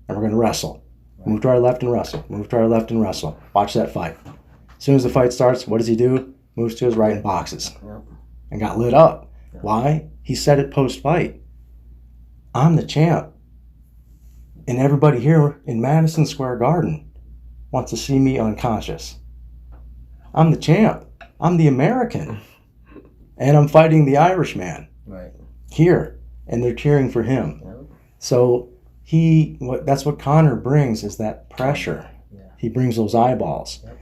and we're going to wrestle. Right. Move to our left and wrestle. Move to our left and wrestle. Watch that fight. As soon as the fight starts, what does he do? Moves to his right and boxes. Yep. And got lit up. Yep. Why? He said it post-fight. I'm the champ. And everybody here in Madison Square Garden wants to see me unconscious. I'm the champ. I'm the American. And I'm fighting the Irishman. Right. Here. And they're cheering for him. Yep. So that's what Conor brings, is that pressure. Yeah. He brings those eyeballs. Yep.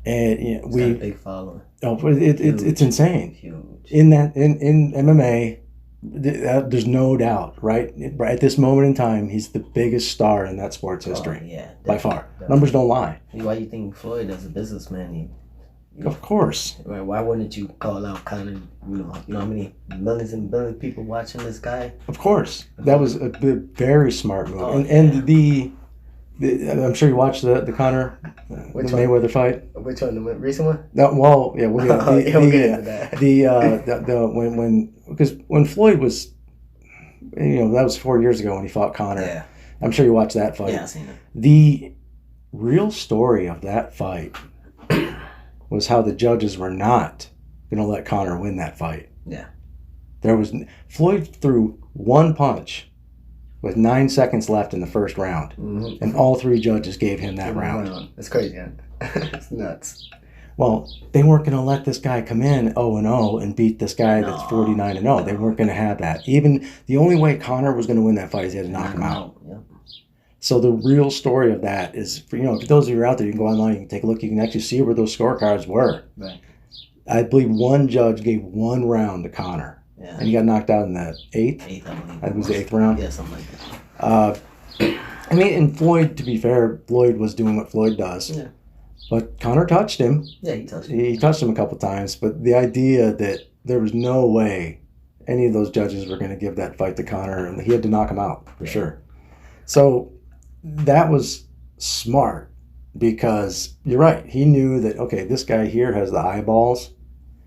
And He's got a big following. Oh, it's insane. Huge. In MMA, there's no doubt, right? At this moment in time, he's the biggest star in that sport's history. Yeah, by far. Definitely. Numbers don't lie. Why do you think Floyd, as a businessman, of course. Right? Why wouldn't you call out Conor? You know how many millions and billions of people watching this guy? Of course, that was a very smart move. Oh, and the I'm sure you watched the Conor Mayweather fight. Which one? The recent one? No, well, yeah, we'll get into that. Because when Floyd was, that was 4 years ago when he fought Conor. Yeah. I'm sure you watched that fight. Yeah, I've seen it. The real story of that fight was how the judges were not going to let Conor win that fight. Yeah. Floyd threw one punch with 9 seconds left in the first round. Mm-hmm. And all three judges gave him that round. That's crazy, man. It's nuts. Well, they weren't going to let this guy come in 0-0 and beat this guy that's 49-0. They weren't going to have that. Even the only way Conor was going to win that fight is he had to knock him out. Yeah. So the real story of that is, for those of you out there, you can go online, you can take a look, you can actually see where those scorecards were. Right. I believe one judge gave one round to Conor. Yeah. And he got knocked out in the eighth. I believe. It was the eighth round. Yeah, something like that. And Floyd, to be fair, Floyd was doing what Floyd does. Yeah. But Conor touched him. Yeah, he touched him. He touched him a couple times. But the idea that there was no way any of those judges were going to give that fight to Conor, and he had to knock him out for sure. So that was smart, because you're right. He knew that, okay, this guy here has the eyeballs,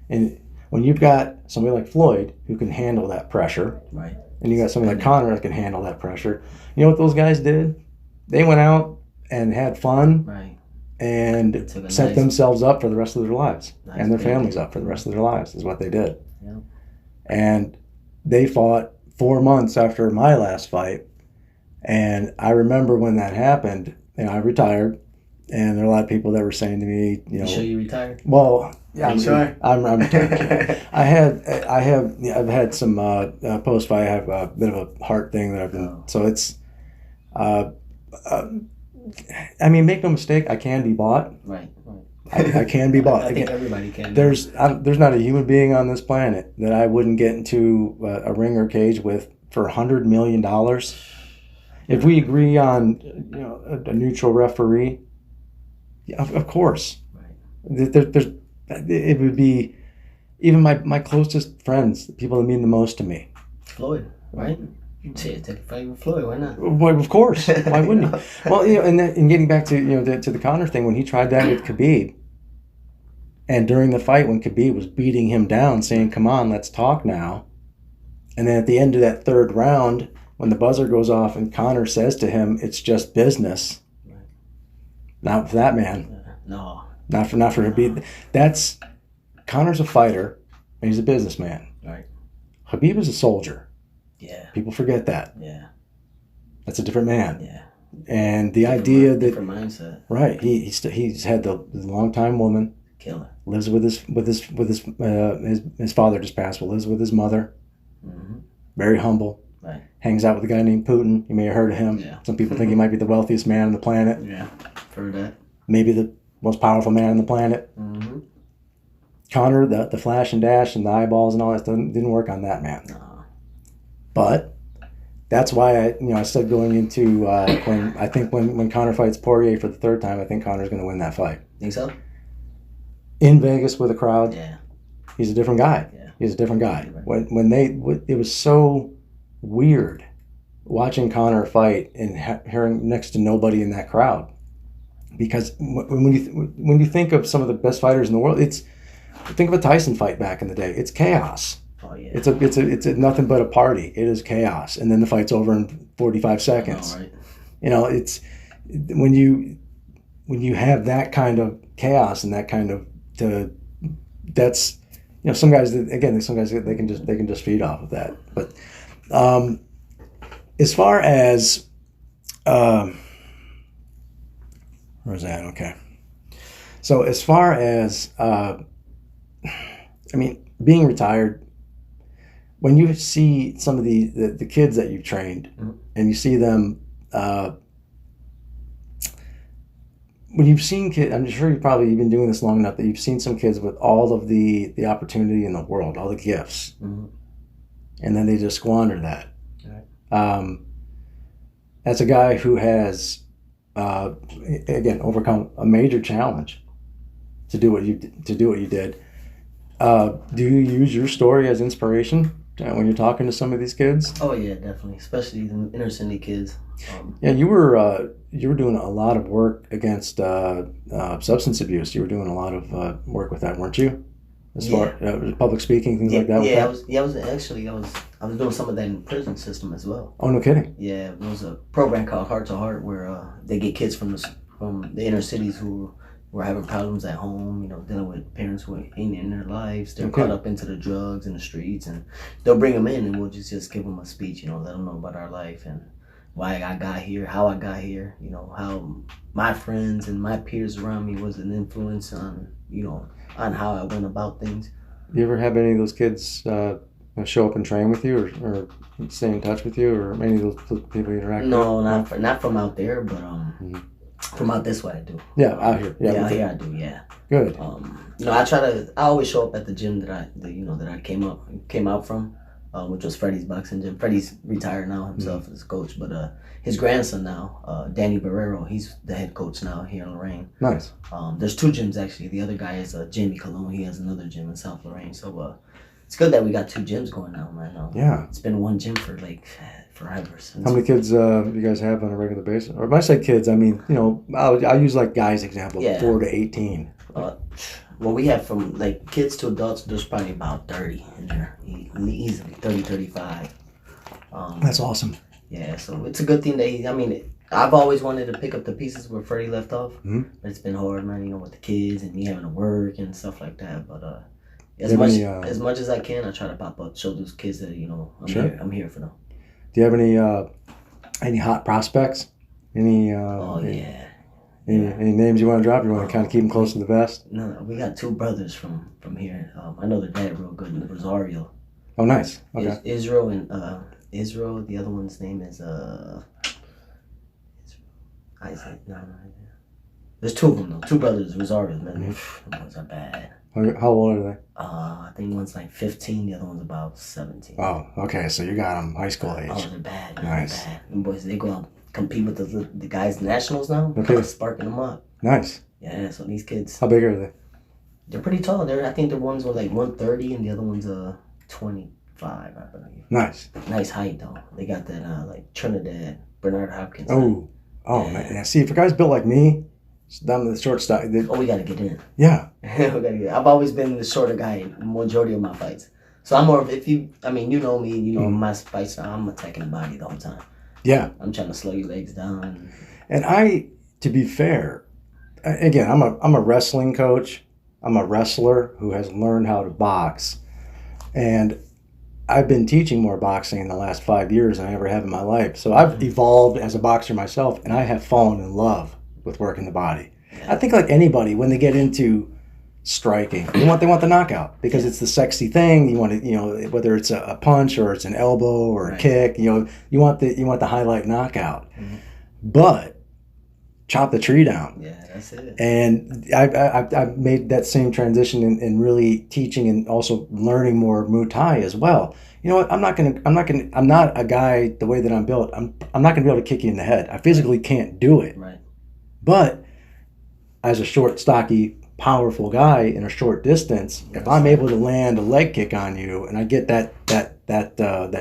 and when you've got somebody like Floyd who can handle that pressure, right, and you got somebody like Conor that can handle that pressure, you know what those guys did? They went out and had fun, right, and set themselves up for the rest of their lives, and their families up for the rest of their lives, is what they did. Yeah. And they fought 4 months after my last fight, and I remember when that happened, I retired, and there are a lot of people that were saying to me, You sure you retired? Well, yeah, I'm sure. I'm retired. I've had some post fight. I have a bit of a heart thing that I've been. So it's, make no mistake, I can be bought. Right. I can be bought. I think everybody can. There's not a human being on this planet that I wouldn't get into a ring or cage with for $100 million. If we agree on a neutral referee, yeah, of course. Right. It would be even my closest friends, the people that mean the most to me. Floyd, right? Take a fight with Floyd. Why not? Well, of course. Why wouldn't you? Well, and getting back to to the Conor thing, when he tried that with Khabib, and during the fight when Khabib was beating him down, saying, "Come on, let's talk now," and then at the end of that third round, when the buzzer goes off and Conor says to him, "It's just business," right. Not for that man. No. Not for him. That's Conor's a fighter and he's a businessman. Right. Khabib is a soldier. Yeah. People forget that. Yeah. That's a different man. Yeah. And the idea that different mindset. Right. He's had the long-time woman. Killer. Lives with his father just passed. But lives with his mother. Mm-hmm. Very humble. Right. Hangs out with a guy named Putin. You may have heard of him. Yeah. Some people think he might be the wealthiest man on the planet. Yeah, heard that. Maybe the most powerful man on the planet. Mm-hmm. Connor, the flash and dash and the eyeballs and all that didn't work on that man. No. But that's why I said going into when Connor fights Poirier for the third time, I think Connor's going to win that fight. Think so? In Vegas with a crowd. Yeah. He's a different guy. Yeah. He's a different guy. Right. It was so weird watching Connor fight and hearing next to nobody in that crowd, because when you think of some of the best fighters in the world, think of a Tyson fight back in the day. It's chaos. Oh yeah. It's a nothing but a party. It is chaos, and then the fight's over in 45 seconds. Oh, right. It's when you have that kind of chaos and that kind of that's some guys they can just feed off of that. But as far as where's that? Okay. So as far as being retired, when you see some of the kids that you've trained, mm-hmm. and you see them, when you've seen kids, I'm sure you've probably been doing this long enough that you've seen some kids with all of the opportunity in the world, all the gifts, mm-hmm. and then they just squander that. Right. As a guy who has, again, overcome a major challenge to do what you did, do you use your story as inspiration when you're talking to some of these kids? Oh yeah, definitely, especially the inner city kids. Yeah, you were doing a lot of work against substance abuse. You were doing a lot of work with that, weren't you? As far public speaking, things like that. Yeah, I was doing some of that in the prison system as well. Oh, no kidding. Yeah, it was a program called Heart to Heart where they get kids from the inner cities who were having problems at home, dealing with parents who ain't in their lives. They're caught up into the drugs and the streets, and they'll bring them in, and we'll just give them a speech, let them know about our life and why I got here, how I got here, how my friends and my peers around me was an influence on, on how I went about things. You ever have any of those kids show up and train with you, or stay in touch with you, or any of those people you interact with? No, not from out there, but mm-hmm. From out this way I do. Yeah, out here. Yeah, out here I do. Yeah. Good. I always show up at the gym that I came out from, which was Freddie's boxing gym. Freddie's retired now himself as a coach, but his grandson now, Danny Barrero, he's the head coach now here in Lorraine. Nice. There's two gyms actually. The other guy is Jamie Colon. He has another gym in South Lorraine. So it's good that we got two gyms going now, man. Yeah. It's been one gym for forever. How many kids you guys have on a regular basis? Or when I say kids, I mean, I'll use like guys example, 4 to 18. Well, we have from kids to adults, there's probably about 30 in there. Easily 30, 35. That's awesome. Yeah, so it's a good thing that I've always wanted to pick up the pieces where Freddie left off. Mm-hmm. But it's been hard, man, with the kids and me having to work and stuff like that. But as much as I can, I try to pop up, show those kids that, I'm here for them. Do you have any hot prospects? Any names you want to drop? You want to kind of keep them close to the vest? No, we got two brothers from here. I know their dad real good in Rosario. Oh, nice. Okay. Israel and Israel. The other one's name is Isaac. No. There's two of them though. Two brothers, Rosario. Man, those are bad. How old are they? I think one's 15, the other one's about 17. Oh, okay. So you got them high school age. Oh, they're bad. Man. Nice. They're bad. Them boys, they go out compete with the guys nationals now. Okay. Sparking them up. Nice. Yeah. So these kids. How big are they? They're pretty tall. I think the ones were 130 and the other one's 25, I believe. Nice. Nice height though. They got that Trinidad Bernard Hopkins. Oh, man. Yeah. See, for guys built like me. Down to the short stock. We got to get in. Yeah. We got to get in. I've always been the shorter guy in the majority of my fights. So I'm more of, you know me, my fight style, I'm attacking the body the whole time. Yeah. I'm trying to slow your legs down. And to be fair, again, I'm a wrestling coach. I'm a wrestler who has learned how to box. And I've been teaching more boxing in the last 5 years than I ever have in my life. So I've evolved as a boxer myself, and I have fallen in love with working the body. I think like anybody, when they get into striking. They want the knockout because it's the sexy thing. You want to, whether it's a punch or it's an elbow or a kick, you want the highlight knockout. Mm-hmm. But chop the tree down. Yeah, that's it. And I've made that same transition in really teaching and also learning more Muay Thai as well. You know what? I'm not a guy the way that I'm built. I'm not gonna be able to kick you in the head. I physically can't do it. Right. But as a short, stocky, powerful guy in a short distance, if I'm able to land a leg kick on you and I get that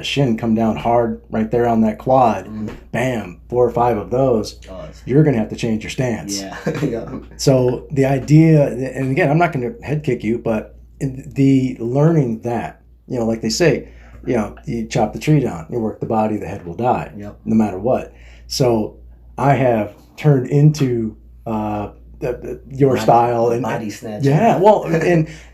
shin come down hard right there on that quad, bam, 4 or 5 of those, you're gonna have to change your stance. Yeah. So the idea, and again, I'm not gonna head kick you, but the learning that, like they say, you chop the tree down, you work the body, the head will die, no matter what. So I have turned into your style and body snatch. Yeah, well,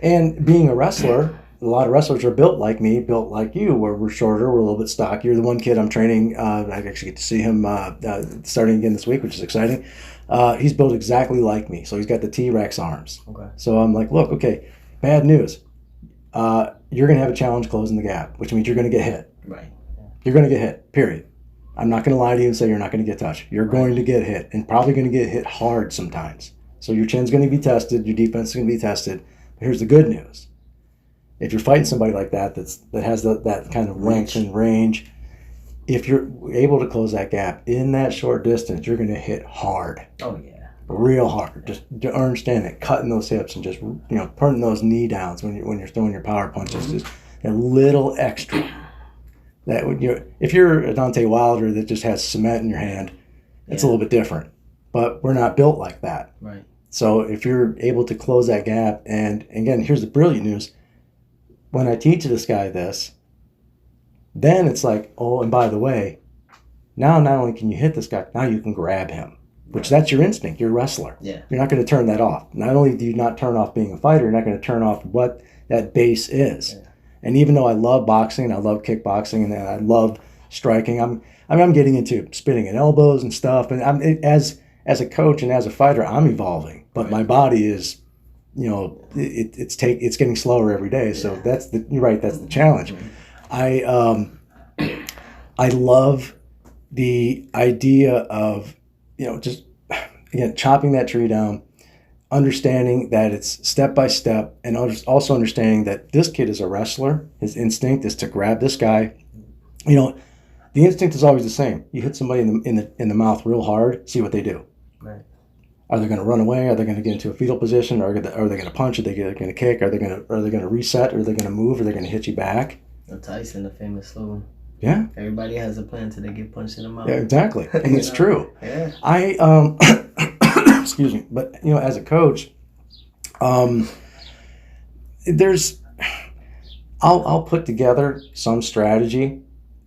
and being a wrestler, a lot of wrestlers are built like me, built like you, where we're shorter, we're a little bit stockier. The one kid I'm training, I actually get to see him starting again this week, which is exciting. He's built exactly like me, so he's got the T-Rex arms. Okay. So I'm like, look, okay, bad news. You're going to have a challenge closing the gap, which means you're going to get hit. Right. Yeah. You're going to get hit, period. I'm not going to lie to you and say you're not going to get touched. You're going to get hit, and probably going to get hit hard sometimes. So your chin's going to be tested, your defense is going to be tested. But here's the good news. If you're fighting somebody like that that has that kind of length and range, if you're able to close that gap in that short distance, you're going to hit hard. Oh, yeah. Real hard. Just to understand it, cutting those hips and just putting those knee downs when you're throwing your power punches, just a little extra. That would if you're a Deontay Wilder that just has cement in your hand, it's a little bit different. But we're not built like that. Right. So if you're able to close that gap, and again, here's the brilliant news. When I teach this guy this, then it's like, oh, and by the way, now not only can you hit this guy, now you can grab him, which that's your instinct. You're a wrestler. Yeah. You're not going to turn that off. Not only do you not turn off being a fighter, you're not going to turn off what that base is. Yeah. And even though I love boxing, I love kickboxing, and I love striking, I'm getting into spinning and elbows and stuff. And as a coach and as a fighter, I'm evolving, but my body is, it's getting slower every day. So you're right. That's the challenge. I love the idea of, just again, chopping that tree down, understanding that it's step by step, and also understanding that this kid is a wrestler. His instinct is to grab this guy. The instinct is always the same. You hit somebody in the mouth real hard, see what they do. Right. Are they going to run away? Are they going to get into a fetal position? Are they going to punch? Are they going to kick? Are they going to reset? Are they going to move? Are they going to hit you back? Tyson, the famous slogan. Yeah. Everybody has a plan till they get punched in the mouth. Yeah, exactly, and it's true. Yeah. Excuse me, but as a coach, I'll put together some strategy.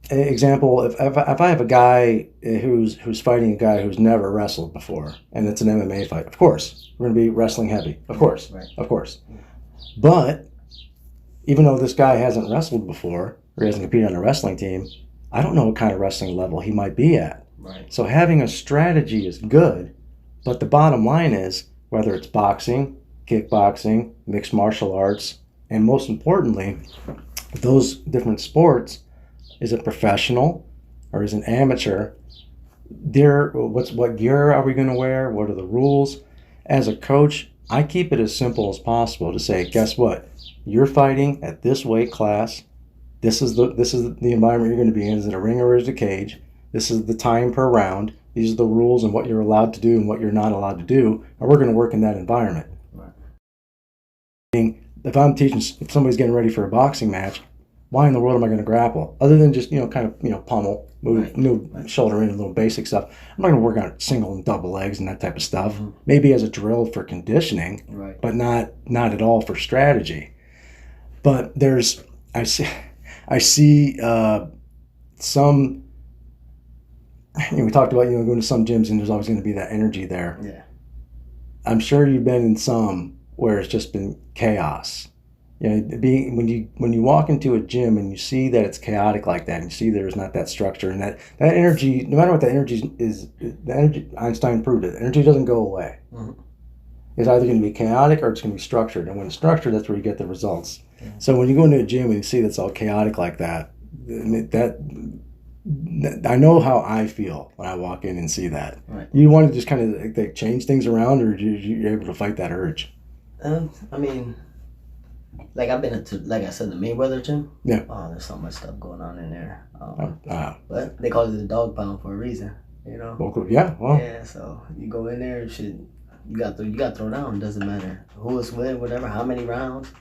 Example, if I have a guy who's fighting a guy who's never wrestled before, and it's an MMA fight, of course we're going to be wrestling heavy, of course, of course. But even though this guy hasn't wrestled before or hasn't competed on a wrestling team, I don't know what kind of wrestling level he might be at. Right. So having a strategy is good, but the bottom line is, whether it's boxing, kickboxing, mixed martial arts, and most importantly, those different sports, is it professional or is it amateur? What gear are we going to wear? What are the rules? As a coach, I keep it as simple as possible to say, guess what? You're fighting at this weight class. This is the environment you're going to be in. Is it a ring or is it a cage? This is the time per round. These are the rules and what you're allowed to do and what you're not allowed to do. And we're going to work in that environment. Right. If somebody's getting ready for a boxing match, why in the world am I going to grapple? Other than just, pummel, move shoulder in, a little basic stuff. I'm not going to work on single and double legs and that type of stuff. Mm-hmm. Maybe as a drill for conditioning, but not at all for strategy. But I see some, we talked about, going to some gyms and there's always going to be that energy there. Yeah. I'm sure you've been in some where it's just been chaos. When you walk into a gym and you see that it's chaotic like that, and you see there's not that structure and that energy, no matter what that energy is, the energy, Einstein proved it, energy doesn't go away. Mm-hmm. It's either going to be chaotic or it's going to be structured. And when it's structured, that's where you get the results. Yeah. So when you go into a gym and you see that's all chaotic like that, I know how I feel when I walk in and see that. Right. You want to just kind of like, change things around, or you're able to fight that urge? I mean, like I've been to, like I said, the Mayweather gym. Yeah. Oh, there's so much stuff going on in there. But they call it the dog pound for a reason, you know. Yeah. Well. Yeah. So you go in there, you got to throw down. It doesn't matter who it's with, whatever, how many rounds.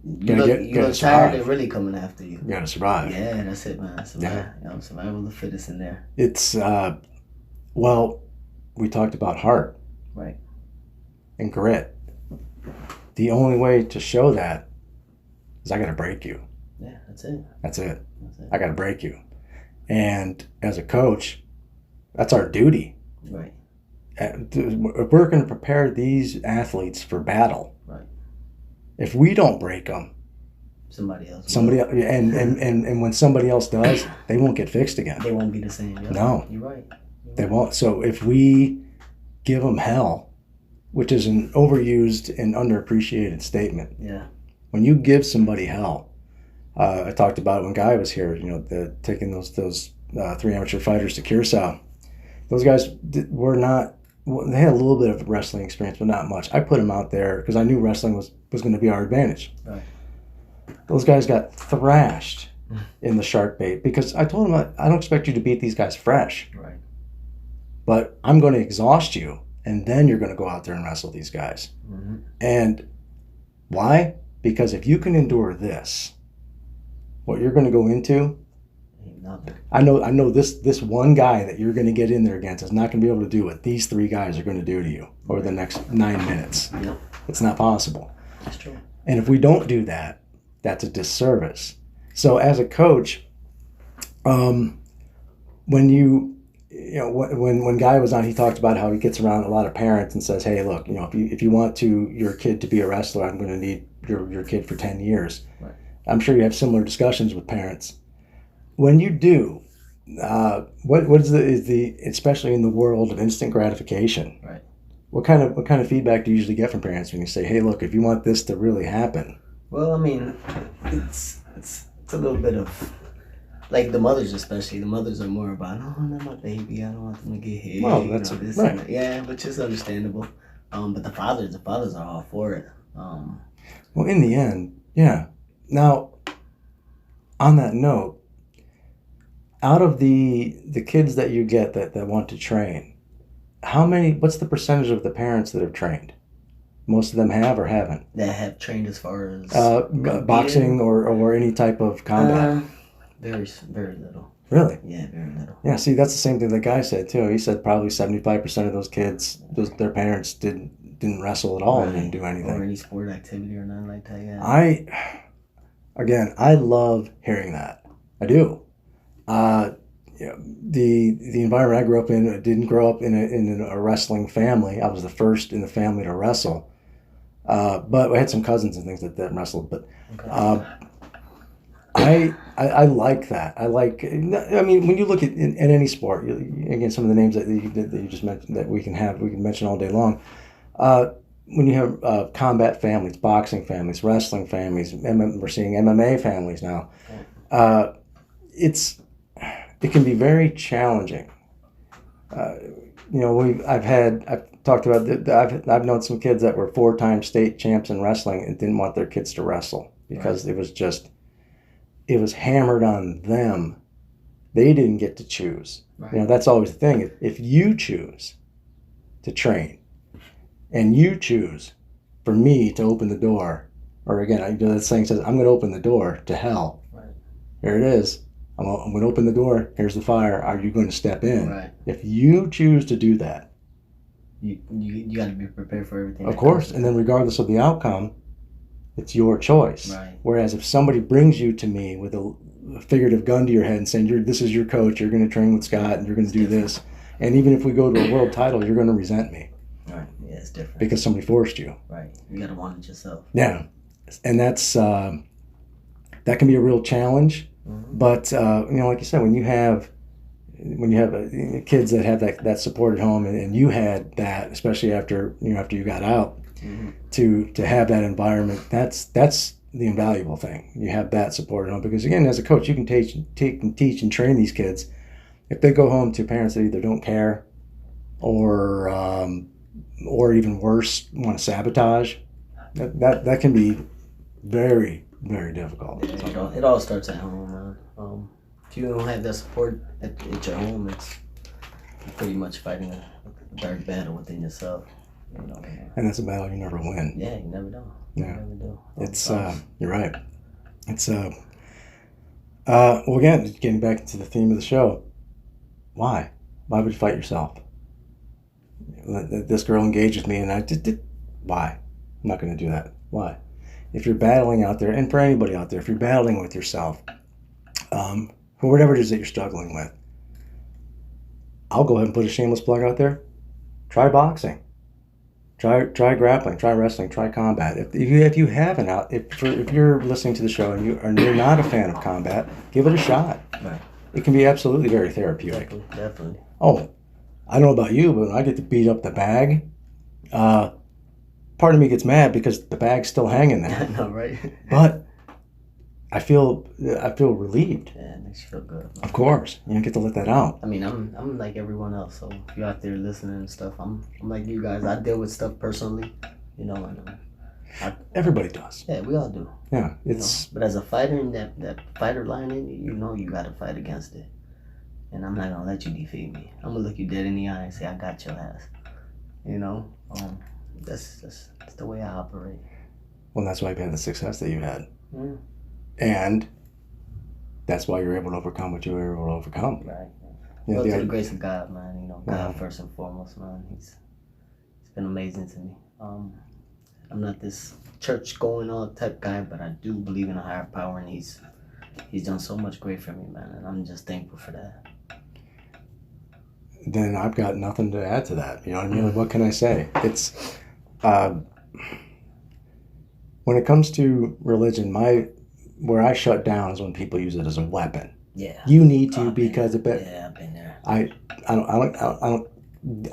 You look tired, they're really coming after you. You gotta survive. Yeah, that's it, man. Survival of the fittest in there. It's, well, we talked about heart. Right. And grit. The only way to show that is I gotta break you. Yeah, that's it. That's it. I gotta break you. And as a coach, that's our duty. Right. If we're gonna prepare these athletes for battle, if we don't break them, somebody else, and when somebody else does, they won't get fixed again. They won't be the same. Yeah. No, you're right. They won't. So if we give them hell, which is an overused and underappreciated statement. Yeah. When you give somebody hell, I talked about it when Guy was here. You know, taking those 3 amateur fighters to Curacao. Those guys were not. They had a little bit of wrestling experience, but not much. I put them out there because I knew wrestling was going to be our advantage. Right. Those guys got thrashed in the shark bait because I told them, I don't expect you to beat these guys fresh. Right. But I'm going to exhaust you, and then you're going to go out there and wrestle these guys. Mm-hmm. And why? Because if you can endure this, what you're going to go into, nothing. I know this one guy that you're going to get in there against is not going to be able to do what these 3 guys are going to do to you over the next 9 minutes. Yep. It's not possible. That's true. And if we don't do that, that's a disservice. So as a coach, when when Guy was on, he talked about how he gets around a lot of parents and says, "Hey, look, if you want your kid to be a wrestler, I'm going to need your kid for 10 years." Right. I'm sure you have similar discussions with parents. When you do, what is the especially in the world of instant gratification? Right. What kind of feedback do you usually get from parents when you say, "Hey, look, if you want this to really happen"? Well, I mean, it's a little bit of like the mothers, especially. The mothers are more about, "Oh, not my baby. I don't want them to get hit." Well, that's right. Yeah, which is understandable. But the fathers are all for it. Well, in the end, yeah. Now, on that note, out of the kids that you get that want to train, what's the percentage of the parents that have trained? Most of them have or haven't? That have trained as far as boxing or any type of combat? Very, very little. Really? Yeah, very little. Yeah, see, that's the same thing that Guy said too. He said probably 75% of those kids, their parents didn't wrestle at all and didn't do anything. Or any sport activity or nothing like that, yeah. I love hearing that. I do. The environment I grew up in, I didn't grow up in a wrestling family. I was the first in the family to wrestle. But I had some cousins and things that wrestled. But I like that. I mean, when you look at in any sport, again, some of the names that you just mentioned that we can mention all day long. When you have combat families, boxing families, wrestling families, we're seeing MMA families now. It can be very challenging. I've talked about I've known some kids that were 4-time state champs in wrestling and didn't want their kids to wrestle because it was hammered on them. They didn't get to choose. Right. That's always the thing. If you choose to train and you choose for me to open the door, or again, that saying says, I'm going to open the door to hell. Right. Here it is. I'm going to open the door. Here's the fire. Are you going to step in? Right. If you choose to do that, you got to be prepared for everything. Of course. And then regardless of the outcome, it's your choice. Right. Whereas if somebody brings you to me with a figurative gun to your head and saying, this is your coach, you're going to train with Scott, and you're going to do this. And even if we go to a world title, you're going to resent me. Right. Yeah, it's different. Because somebody forced you. Right. You got to want it yourself. Yeah. And that's that can be a real challenge. Mm-hmm. But, like you said, when you have when you have kids that have that support at home, and you had that, especially after you got out, to have that environment, that's the invaluable thing. You have that support at home, because again, as a coach, you can teach and train these kids. If they go home to parents that either don't care or even worse, want to sabotage, that can be very, very difficult. Yeah, it all starts at home, man. If you don't have that support at your home, you're pretty much fighting a dark battle within yourself. And that's a battle you never win. Yeah, you never do. You never do. It's you're right. It's well, again, getting back to the theme of the show. Why would you fight yourself? This girl engages me, and I did. Why? I'm not going to do that. Why? If you're battling out there, and for anybody out there, if you're battling with yourself, for whatever it is that you're struggling with, I'll go ahead and put a shameless plug out there. Try boxing. Try grappling. Try wrestling. Try combat. If you haven't if you're listening to the show and you're not a fan of combat, give it a shot. Right. It can be absolutely very therapeutic. Definitely. Oh, I don't know about you, but when I get to beat up the bag, part of me gets mad because the bag's still hanging there. I know, right? But I feel relieved. Yeah, it makes you feel good. Of course, you don't get to let that out. I mean, I'm like everyone else. So if you're out there listening and stuff, I'm like you guys. I deal with stuff personally, and everybody does. Yeah, we all do. Yeah, but as a fighter, in that fighter line in you, you got to fight against it. And I'm not gonna let you defeat me. I'm gonna look you dead in the eye and say, I got your ass. That's the way I operate. Well, that's why you've had the success that you had. Mm. And that's why you're able to overcome what you were able to overcome. Right. Well, to the grace of God, man. God first and foremost, man. He's been amazing to me. I'm not this church going on type guy, but I do believe in a higher power, and he's done so much great for me, man. And I'm just thankful for that. Then I've got nothing to add to that. You know what I mean? Like, what can I say? It's when it comes to religion, where I shut down is when people use it as a weapon. Yeah. You need to because of it. Yeah, I've been there.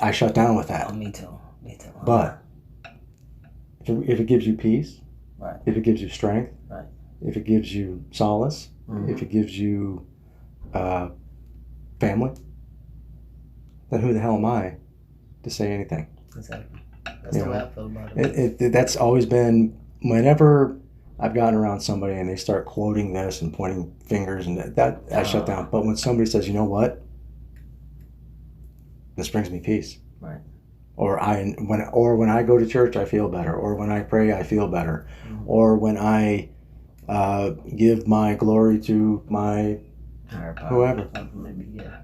I shut down with that. Oh, me too. But if it gives you peace, right. If it gives you strength, right. If it gives you solace, if it gives you family, then who the hell am I to say anything? Exactly. That's the way I feel about it. That's always been, whenever I've gotten around somebody and they start quoting this and pointing fingers and that I shut down. But when somebody says, you know what, this brings me peace. Right. Or when I go to church, I feel better. Or when I pray, I feel better. Mm-hmm. Or when I give my glory to my whoever. Maybe, yeah.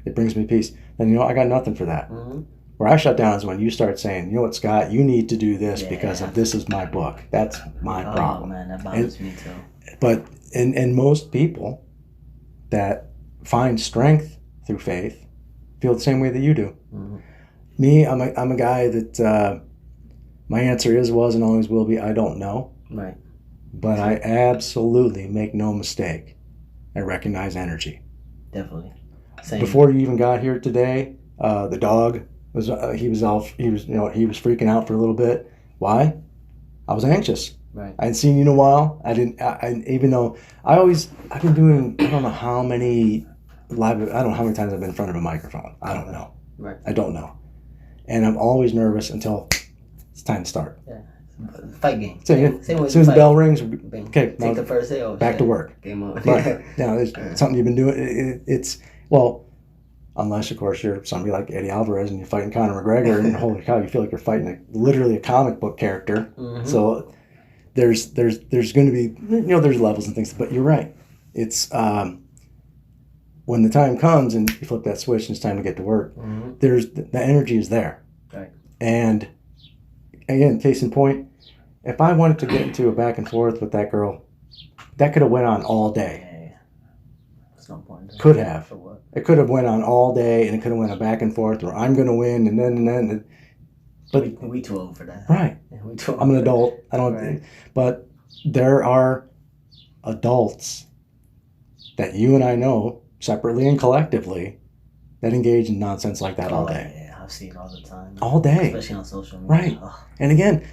It brings me peace. And I got nothing for that. Mm-hmm. Where I shut down is when you start saying, you know what, Scott, you need to do this because of this is my book. That's my problem. Oh, man, that bothers me too. But and most people that find strength through faith feel the same way that you do. Mm-hmm. Me, I'm a guy that my answer is, was, and always will be, I don't know. Right. But I absolutely make no mistake. I recognize energy. Definitely. Same. Before you even got here today, the dog was he was freaking out for a little bit. Why? I was anxious. Right. I hadn't seen you in a while. Even though I've been doing, I don't know how many times I've been in front of a microphone. I don't know. Right. I don't know. And I'm always nervous until it's time to start. Yeah. Fight game. So, as soon as the bell rings, okay, take the first hit. Back to work. Game on. But it's something you've been doing. Unless of course you're somebody like Eddie Alvarez and you're fighting Conor McGregor, and holy cow, you feel like you're fighting literally a comic book character. Mm-hmm. So there's going to be there's levels and things, but you're right. It's when the time comes and you flip that switch and it's time to get to work. Mm-hmm. The energy is there. Right. And again, case in point, if I wanted to get into a back and forth with that girl, that could have went on all day. Yeah. There's no point. Could have. For what? It could have went on all day, and it could have went a back and forth, or I'm going to win, and then. But we too old for that. Right. Yeah, we too old. I'm an adult. I don't. Right. But there are adults that you and I know separately and collectively that engage in nonsense like that all day. Yeah, I've seen it all the time. All day. Especially on social media. Right. Oh. And again,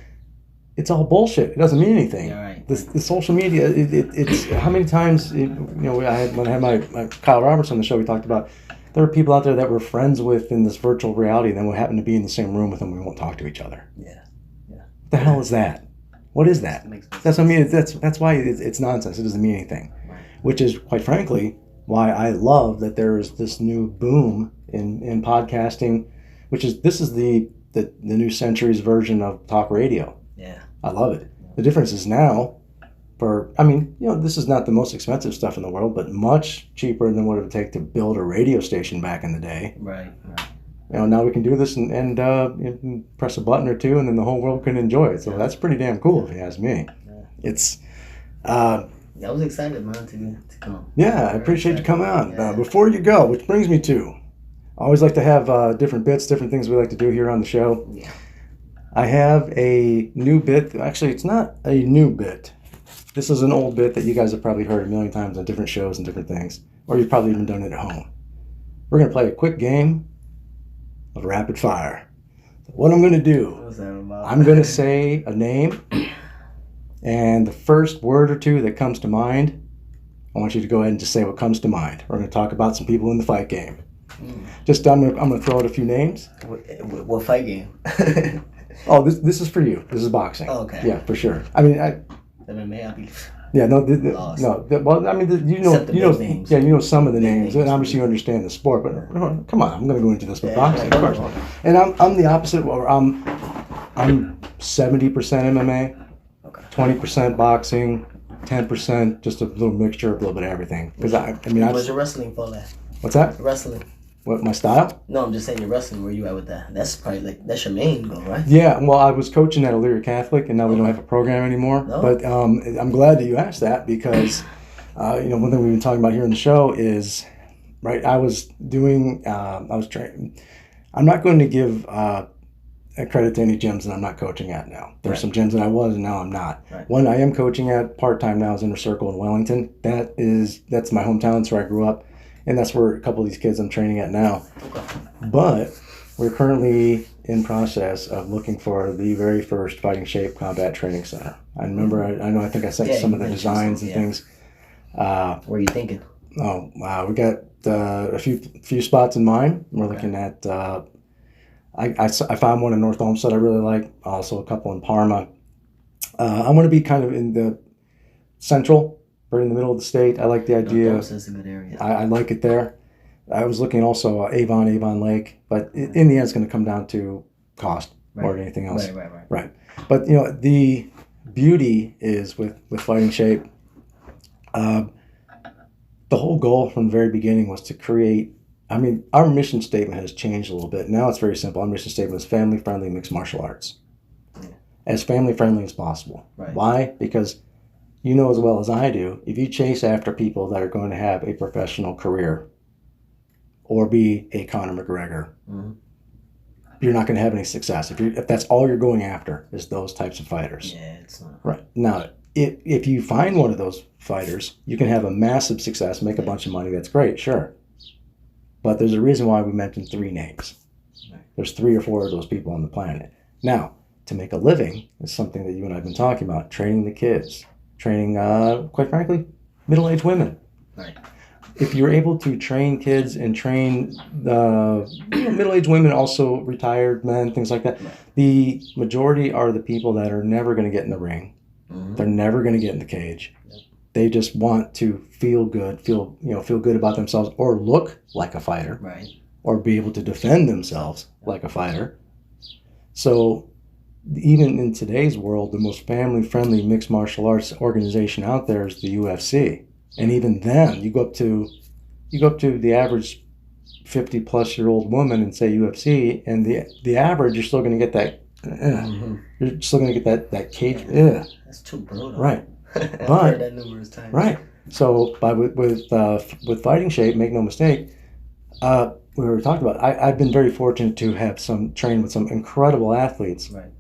it's all bullshit. It doesn't mean anything. Yeah, right. The social media, it's how many times, when I had my Kyle Roberts on the show, we talked about there are people out there that we're friends with in this virtual reality, and then we happen to be in the same room with them, we won't talk to each other. Yeah. What the hell is that? What is that? That's what I mean. That's why it's nonsense. It doesn't mean anything. Right. Which is, quite frankly, why I love that there is this new boom in podcasting, this is the new century's version of talk radio. Yeah. I love it. The difference is now, this is not the most expensive stuff in the world, but much cheaper than what it would take to build a radio station back in the day. Right. Now we can do this and press a button or two, and then the whole world can enjoy it. So that's pretty damn cool, if you ask me. Yeah. It's. I was excited, man, to come. Yeah, I appreciate you coming on. Yeah. Before you go, which brings me to, I always like to have different bits, different things we like to do here on the show. Yeah. I have a new bit. Actually, it's not a new bit. This is an old bit that you guys have probably heard a million times on different shows and different things, or you've probably even done it at home. We're going to play a quick game of rapid fire. What I'm going to do, I'm going to say a name, and the first word or two that comes to mind, I want you to go ahead and just say what comes to mind. We're going to talk about some people in the fight game. Just I'm going to throw out a few names. What fight game? Oh, this is for you. This is boxing. Oh, okay. Yeah, for sure. I mean, MMA, I'll be. Yeah, no. Well, I mean, you know some of the names, and obviously you understand the sport. But come on, I'm going to go into this with boxing, of course. And I'm the opposite. I'm 70% MMA, 20% boxing, 10% just a little mixture, a little bit of everything. Because What's your wrestling for that? What's that? Wrestling. What, my style? No, I'm just saying your wrestling. Where you at with that? That's probably that's your main goal, right? Yeah, well, I was coaching at Elyria Catholic, and now we don't have a program anymore. No? But I'm glad that you asked that because, one thing we've been talking about here in the show is, right, I was training. I'm not going to give credit to any gyms that I'm not coaching at now. There's some gyms that I was, and now I'm not. Right. One I am coaching at part-time now is Inner Circle in Wellington. That's my hometown. That's where I grew up. And that's where a couple of these kids I'm training at now. Okay. But we're currently in process of looking for the very first Fighting Shape Combat Training Center. I remember, I think I sent some of the designs and things. What are you thinking? Oh, we got a few spots in mind. We're looking at, I found one in North Olmsted I really like, also a couple in Parma. I want to be kind of in the central, right in the middle of the state. I like the idea. That's a good area. I like it there. I was looking also Avon Lake, but in the end, it's going to come down to cost more than anything else. Right. But the beauty is with Fighting Shape. The whole goal from the very beginning was to create. I mean, our mission statement has changed a little bit. Now it's very simple. Our mission statement is family-friendly mixed martial arts. Yeah. As family-friendly as possible. Right. Why? Because you know as well as I do, if you chase after people that are going to have a professional career or be a Conor McGregor, you're not going to have any success. If that's all you're going after is those types of fighters. Yeah, it's not. Right. Now, if you find one of those fighters, you can have a massive success, make a bunch of money. That's great, sure. But there's a reason why we mentioned 3 names. Right. There's 3 or 4 of those people on the planet. Now, to make a living is something that you and I have been talking about, training the kids. Training, quite frankly, middle-aged women. Right. If you're able to train kids and train middle-aged women, also retired men, things like that, the majority are the people that are never going to get in the ring. Mm-hmm. They're never going to get in the cage. Yep. They just want to feel good, feel good about themselves, or look like a fighter, right? Or be able to defend themselves like a fighter. So, even in today's world, the most family-friendly mixed martial arts organization out there is the UFC. And even then, you go up to the average 50-plus-year-old woman and say UFC, and the average, you're still going to get that. You're still going to get that cage. That's too brutal. Right. I've heard that numerous times. Right. So, with Fighting Shape, make no mistake. We were talking about. I've been very fortunate to have trained with some incredible athletes. Right.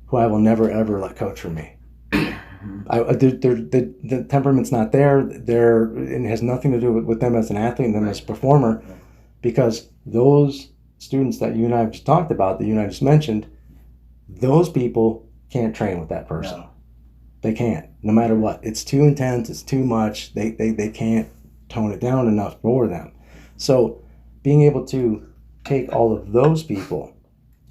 Who I will never ever let coach for me. The temperament's not there. And it has nothing to do with them as an athlete and them as a performer, because those students that you and I have just talked about, that you and I just mentioned, those people can't train with that person. No. They can't, no matter what. It's too intense. It's too much. They can't tone it down enough for them. So being able to take all of those people,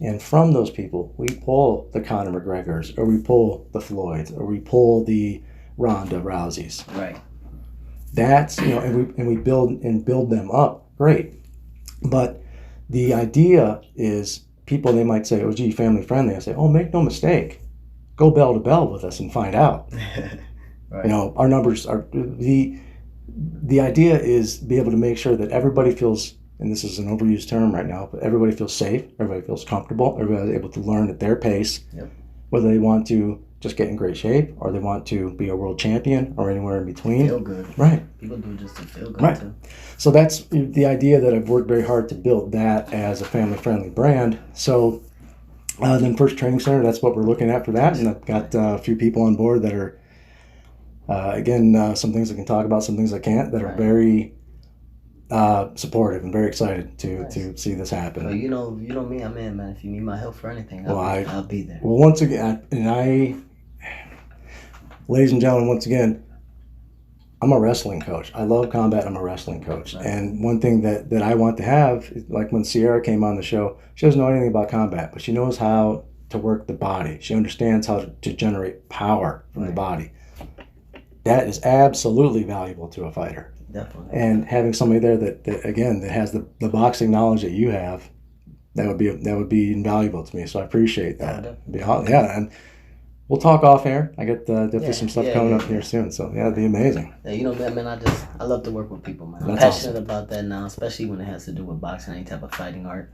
and from those people, we pull the Conor McGregors, or we pull the Floyds, or we pull the Ronda Rouseys. Right. That's, and we build them up. Great. But the idea is, people, they might say, oh, gee, family friendly. I say, oh, make no mistake. Go bell to bell with us and find out. Right. Our numbers are, the idea is be able to make sure that everybody feels, and this is an overused term right now, but everybody feels safe, everybody feels comfortable, everybody's able to learn at their pace, yep. Whether they want to just get in great shape, or they want to be a world champion, or anywhere in between. Feel good. Right. People do just to feel good, right. Too. So that's the idea, that I've worked very hard to build that as a family-friendly brand. So then First Training Center, that's what we're looking at for that. And I've got a few people on board that are, some things I can talk about, some things I can't, that are very supportive and very excited to see this happen. Well, you know me, I'm in, man. If you need my help for anything, I'll be there. Well, once again, ladies and gentlemen, once again, I'm a wrestling coach. I love combat. I'm a wrestling coach. Right. And one thing that I want to have, like when Sierra came on the show, she doesn't know anything about combat, but she knows how to work the body. She understands how to generate power from the body. That is absolutely valuable to a fighter. Definitely. And having somebody there that has the boxing knowledge that you have, that would be invaluable to me. So I appreciate that. Yeah, and we'll talk off air. I got definitely some stuff coming up here soon. So it'd be amazing. Yeah, man, I love to work with people, man. I'm passionate about that now, especially when it has to do with boxing, any type of fighting art.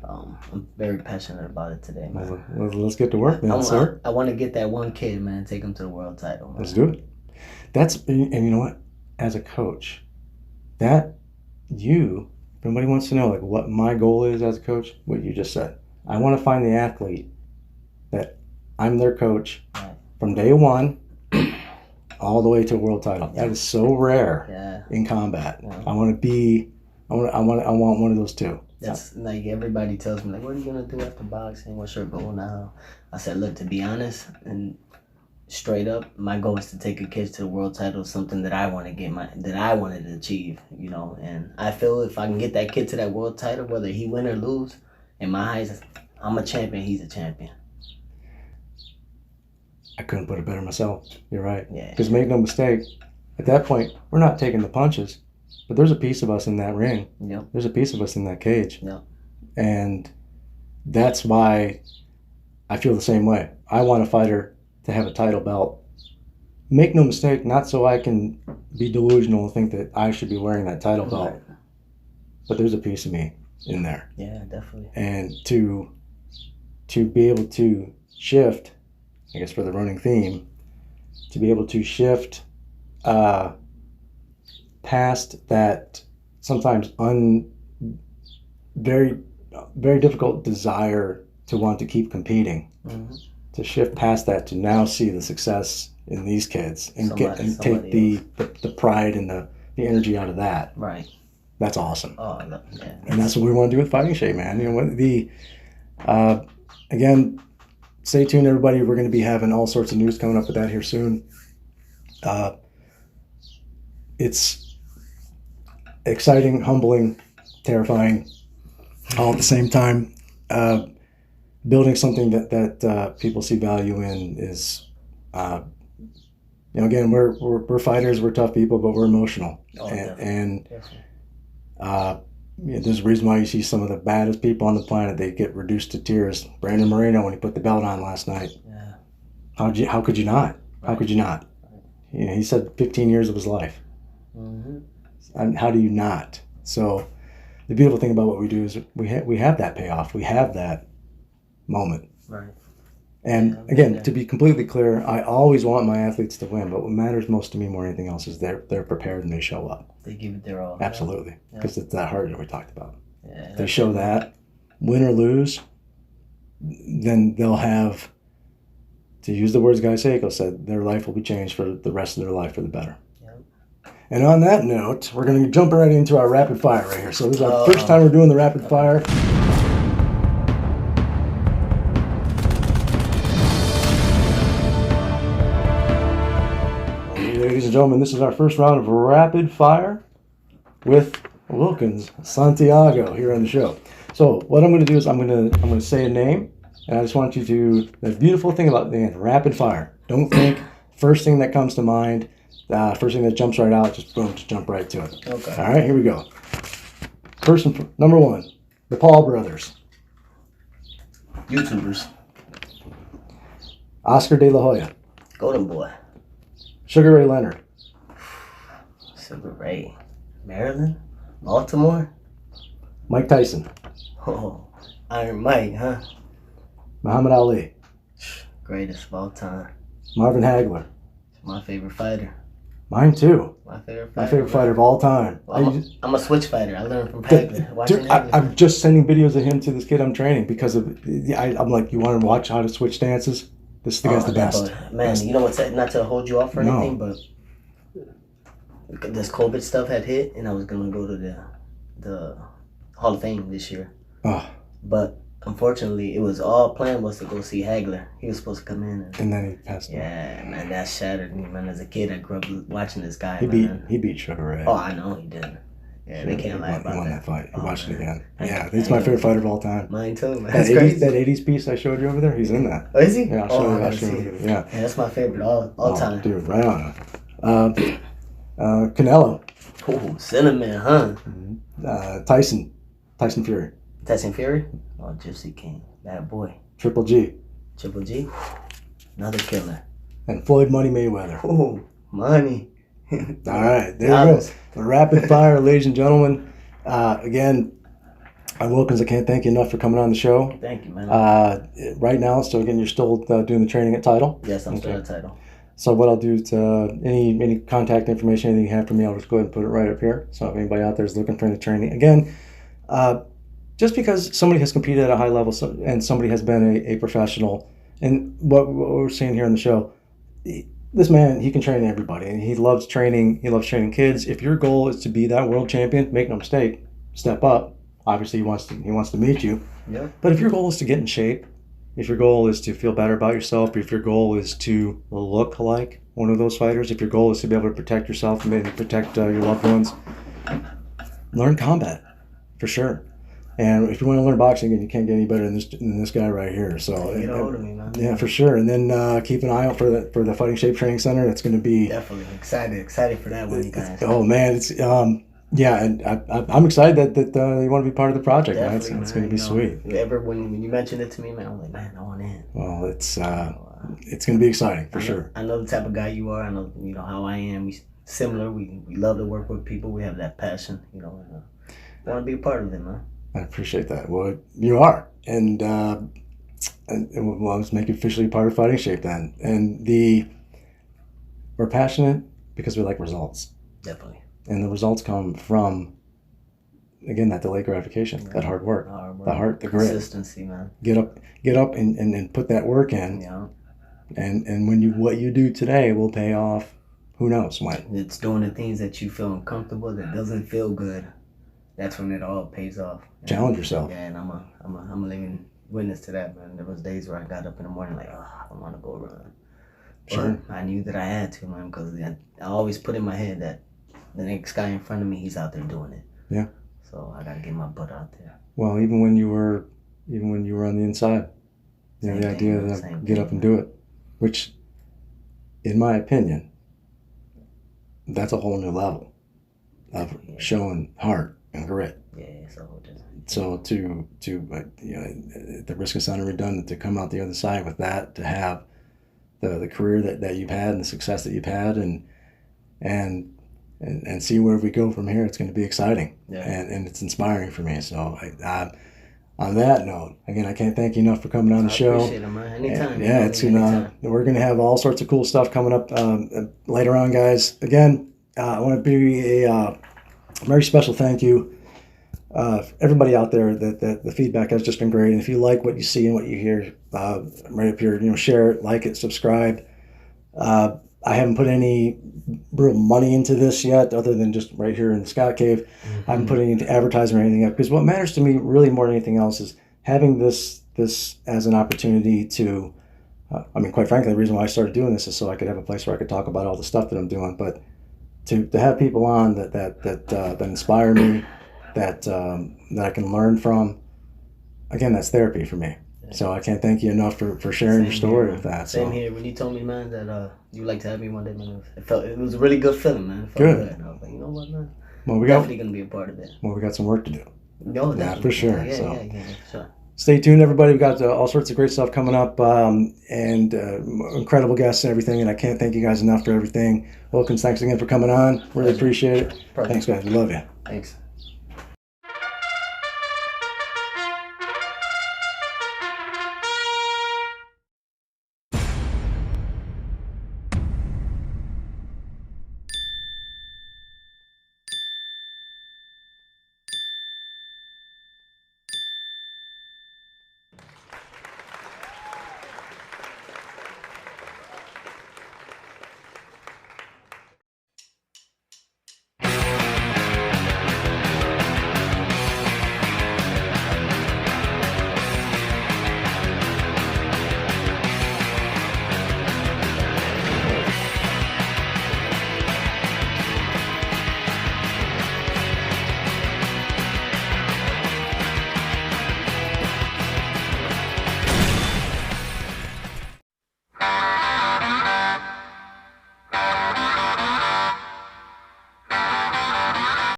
I'm very passionate about it today, man. Let's get to work then, sir. I want to get that one kid, man, take him to the world title, man. Let's do it. And you know what? As a coach, if anybody wants to know like what my goal is as a coach, what you just said. I want to find the athlete that I'm their coach from day one all the way to a world title. That is so rare in combat. Yeah. I want one of those two. That's like everybody tells me, like, what are you gonna do after boxing? What's your goal now? I said, look, to be honest and straight up, my goal is to take a kid to the world title, something that I want to that I wanted to achieve, and I feel if I can get that kid to that world title, whether he win or lose, in my eyes, I'm a champion, he's a champion. I couldn't put it better myself. You're right. Yeah. Because make no mistake, at that point, we're not taking the punches, but there's a piece of us in that ring. Yep. There's a piece of us in that cage. Yep. And that's why I feel the same way. I want a fighter to have a title belt. Make no mistake, not so I can be delusional and think that I should be wearing that title belt. Right. But there's a piece of me in there. Yeah, definitely. And to be able to shift, I guess for the running theme, to be able to shift past that sometimes very, very difficult desire to want to keep competing. Mm-hmm. To shift past that to now see the success in these kids and take the pride and the energy out of that. Right. That's awesome. Oh, yeah. And that's what we want to do with Fighting Shape, man. Again, stay tuned, everybody. We're going to be having all sorts of news coming up with that here soon. It's exciting, humbling, terrifying, all at the same time. Building something that people see value in is, again, we're fighters, we're tough people, but we're emotional. Oh, and there's a reason why you see some of the baddest people on the planet, they get reduced to tears. Brandon Moreno, when he put the belt on last night. Yeah. How could you not? Right. How could you not? Right. He said 15 years of his life. Mm-hmm. And how do you not? So the beautiful thing about what we do is we have that payoff. We have that moment. Right. And again, to be completely clear, I always want my athletes to win, but what matters most to me more than anything else is they're prepared and they show up. They give it their all. Absolutely. Because it's that heart that we talked about. Yeah, they show that, win or lose, then they'll have, to use the words Guy Seiko said, their life will be changed for the rest of their life for the better. Yep. And on that note, we're going to jump right into our rapid fire right here. So this is our first time we're doing the rapid fire. Ladies and gentlemen, this is our first round of rapid fire with Wilkins Santiago here on the show. So what I'm going to do is I'm going to say a name, and I just want you to. The beautiful thing about the rapid fire, don't think first thing that comes to mind, first thing that jumps right out, just boom, just jump right to it. Okay. All right, here we go. Number one, the Paul brothers. YouTubers. Oscar De La Hoya. Golden Boy. Sugar Ray Leonard. Sugar Ray. Maryland? Baltimore? Mike Tyson. Oh, Iron Mike, huh? Muhammad Ali. Greatest of all time. Marvin Hagler. My favorite fighter. Mine too. My favorite fighter of all time. Well, I'm a switch fighter. I learned from Hagler. Dude, I'm just sending videos of him to this kid I'm training because I'm like, you want to watch how to switch stances? This guy's the best. Man, best. You know what's not to hold you off or anything, but this COVID stuff had hit, and I was gonna go to the Hall of Fame this year. Oh. But unfortunately, it was all planned was to go see Hagler. He was supposed to come in, and then he passed away. Yeah, man, that shattered me, man. As a kid, I grew up watching this guy. He beat Sugar Ray. Oh, I know he did. Yeah, they can't lie about that. He won that fight. He watched it again. Yeah, he's my favorite fighter of all time. Mine too, man. That 80s piece I showed you over there, he's in that. Oh, is he? Yeah, I'll show you. Yeah, that's my favorite all time. Dude, right on. Canelo. Oh, Cinnamon, huh? Mm-hmm. Tyson Fury. Tyson Fury? Oh, Gypsy King. Bad boy. Triple G. Triple G? Another killer. And Floyd Money Mayweather. Oh, money. All right, there you go. The rapid fire, ladies and gentlemen. Again, Wilkins, I can't thank you enough for coming on the show. Thank you, man. Right now, so again, you're still doing the training at Title? Yes, I'm still at Title. So what I'll do is any contact information, anything you have for me, I'll just go ahead and put it right up here. So if anybody out there is looking for any training, again, just because somebody has competed at a high level and somebody has been a professional, and what we're seeing here on the show, this man, he can train everybody, and he loves training. He loves training kids. If your goal is to be that world champion, make no mistake, step up. Obviously, he wants to meet you. Yeah. But if your goal is to get in shape, if your goal is to feel better about yourself, if your goal is to look like one of those fighters, if your goal is to be able to protect yourself and maybe protect your loved ones, learn combat for sure. And if you want to learn boxing, you can't get any better than this guy right here. So get a hold of me, man. Yeah, for sure. And then keep an eye out for the Fighting Shape Training Center. That's going to be definitely excited for that one, you guys. Oh man, it's yeah, and I'm excited that you want to be part of the project. Man. It's going to be sweet. When you mentioned it to me, man, I'm like, man, I want in. Well, it's going to be exciting for sure. I know the type of guy you are. I know how I am. We similar. We love to work with people. We have that passion. And, I want to be a part of it, man. I appreciate that. Well, you are, and let's make you officially part of Fighting Shape then. And we're passionate because we like results. Definitely. And the results come from, again, that delayed gratification, that hard work, the heart, the grit, consistency, man. Get up and put that work in. Yeah. And what you do today will pay off. Who knows when? It's doing the things that you feel uncomfortable, that doesn't feel good. That's when it all pays off. Challenge yourself. Yeah, and I'm a living witness to that, man. There was days where I got up in the morning like, I don't want to go run. Sure. But I knew that I had to, man, because I always put in my head that the next guy in front of me, he's out there doing it. Yeah. So I gotta get my butt out there. Well, even when you were on the inside, the idea to get up and do it, which, in my opinion, that's a whole new level of showing heart and grit. Yeah. So to at the risk of sounding redundant, to come out the other side with that, to have the career that you've had and the success that you've had, and see where we go from here, it's going to be exciting. Yeah. And it's inspiring for me. So on that note, again, I can't thank you enough for coming on the show. I appreciate it, man. Anytime. And, we're going to have all sorts of cool stuff coming up later on, guys. Again, I want to be a very special thank you. Everybody out there, that the feedback has just been great. And if you like what you see and what you hear, right up here, share it, like it, subscribe. I haven't put any real money into this yet, other than just right here in the Scott Cave. I haven't put any into advertising or anything yet, because what matters to me really more than anything else is having this as an opportunity to, I mean, quite frankly, the reason why I started doing this is so I could have a place where I could talk about all the stuff that I'm doing. But to have people on that inspire me, that I can learn from, again, that's therapy for me. So I can't thank you enough for sharing your story with that. Same here. When you told me, man, that you'd like to have me one day, man, it was a really good feeling, man. It felt good. And I was like, you know what, man? Well, definitely gonna be a part of it. Well, we got some work to do. No, yeah, for sure. Yeah, sure. Stay tuned, everybody. We've got all sorts of great stuff coming up, and incredible guests and everything. And I can't thank you guys enough for everything. Wilkins, thanks again for coming on. Really appreciate it. Perfect. Thanks, guys. We love you. Thanks.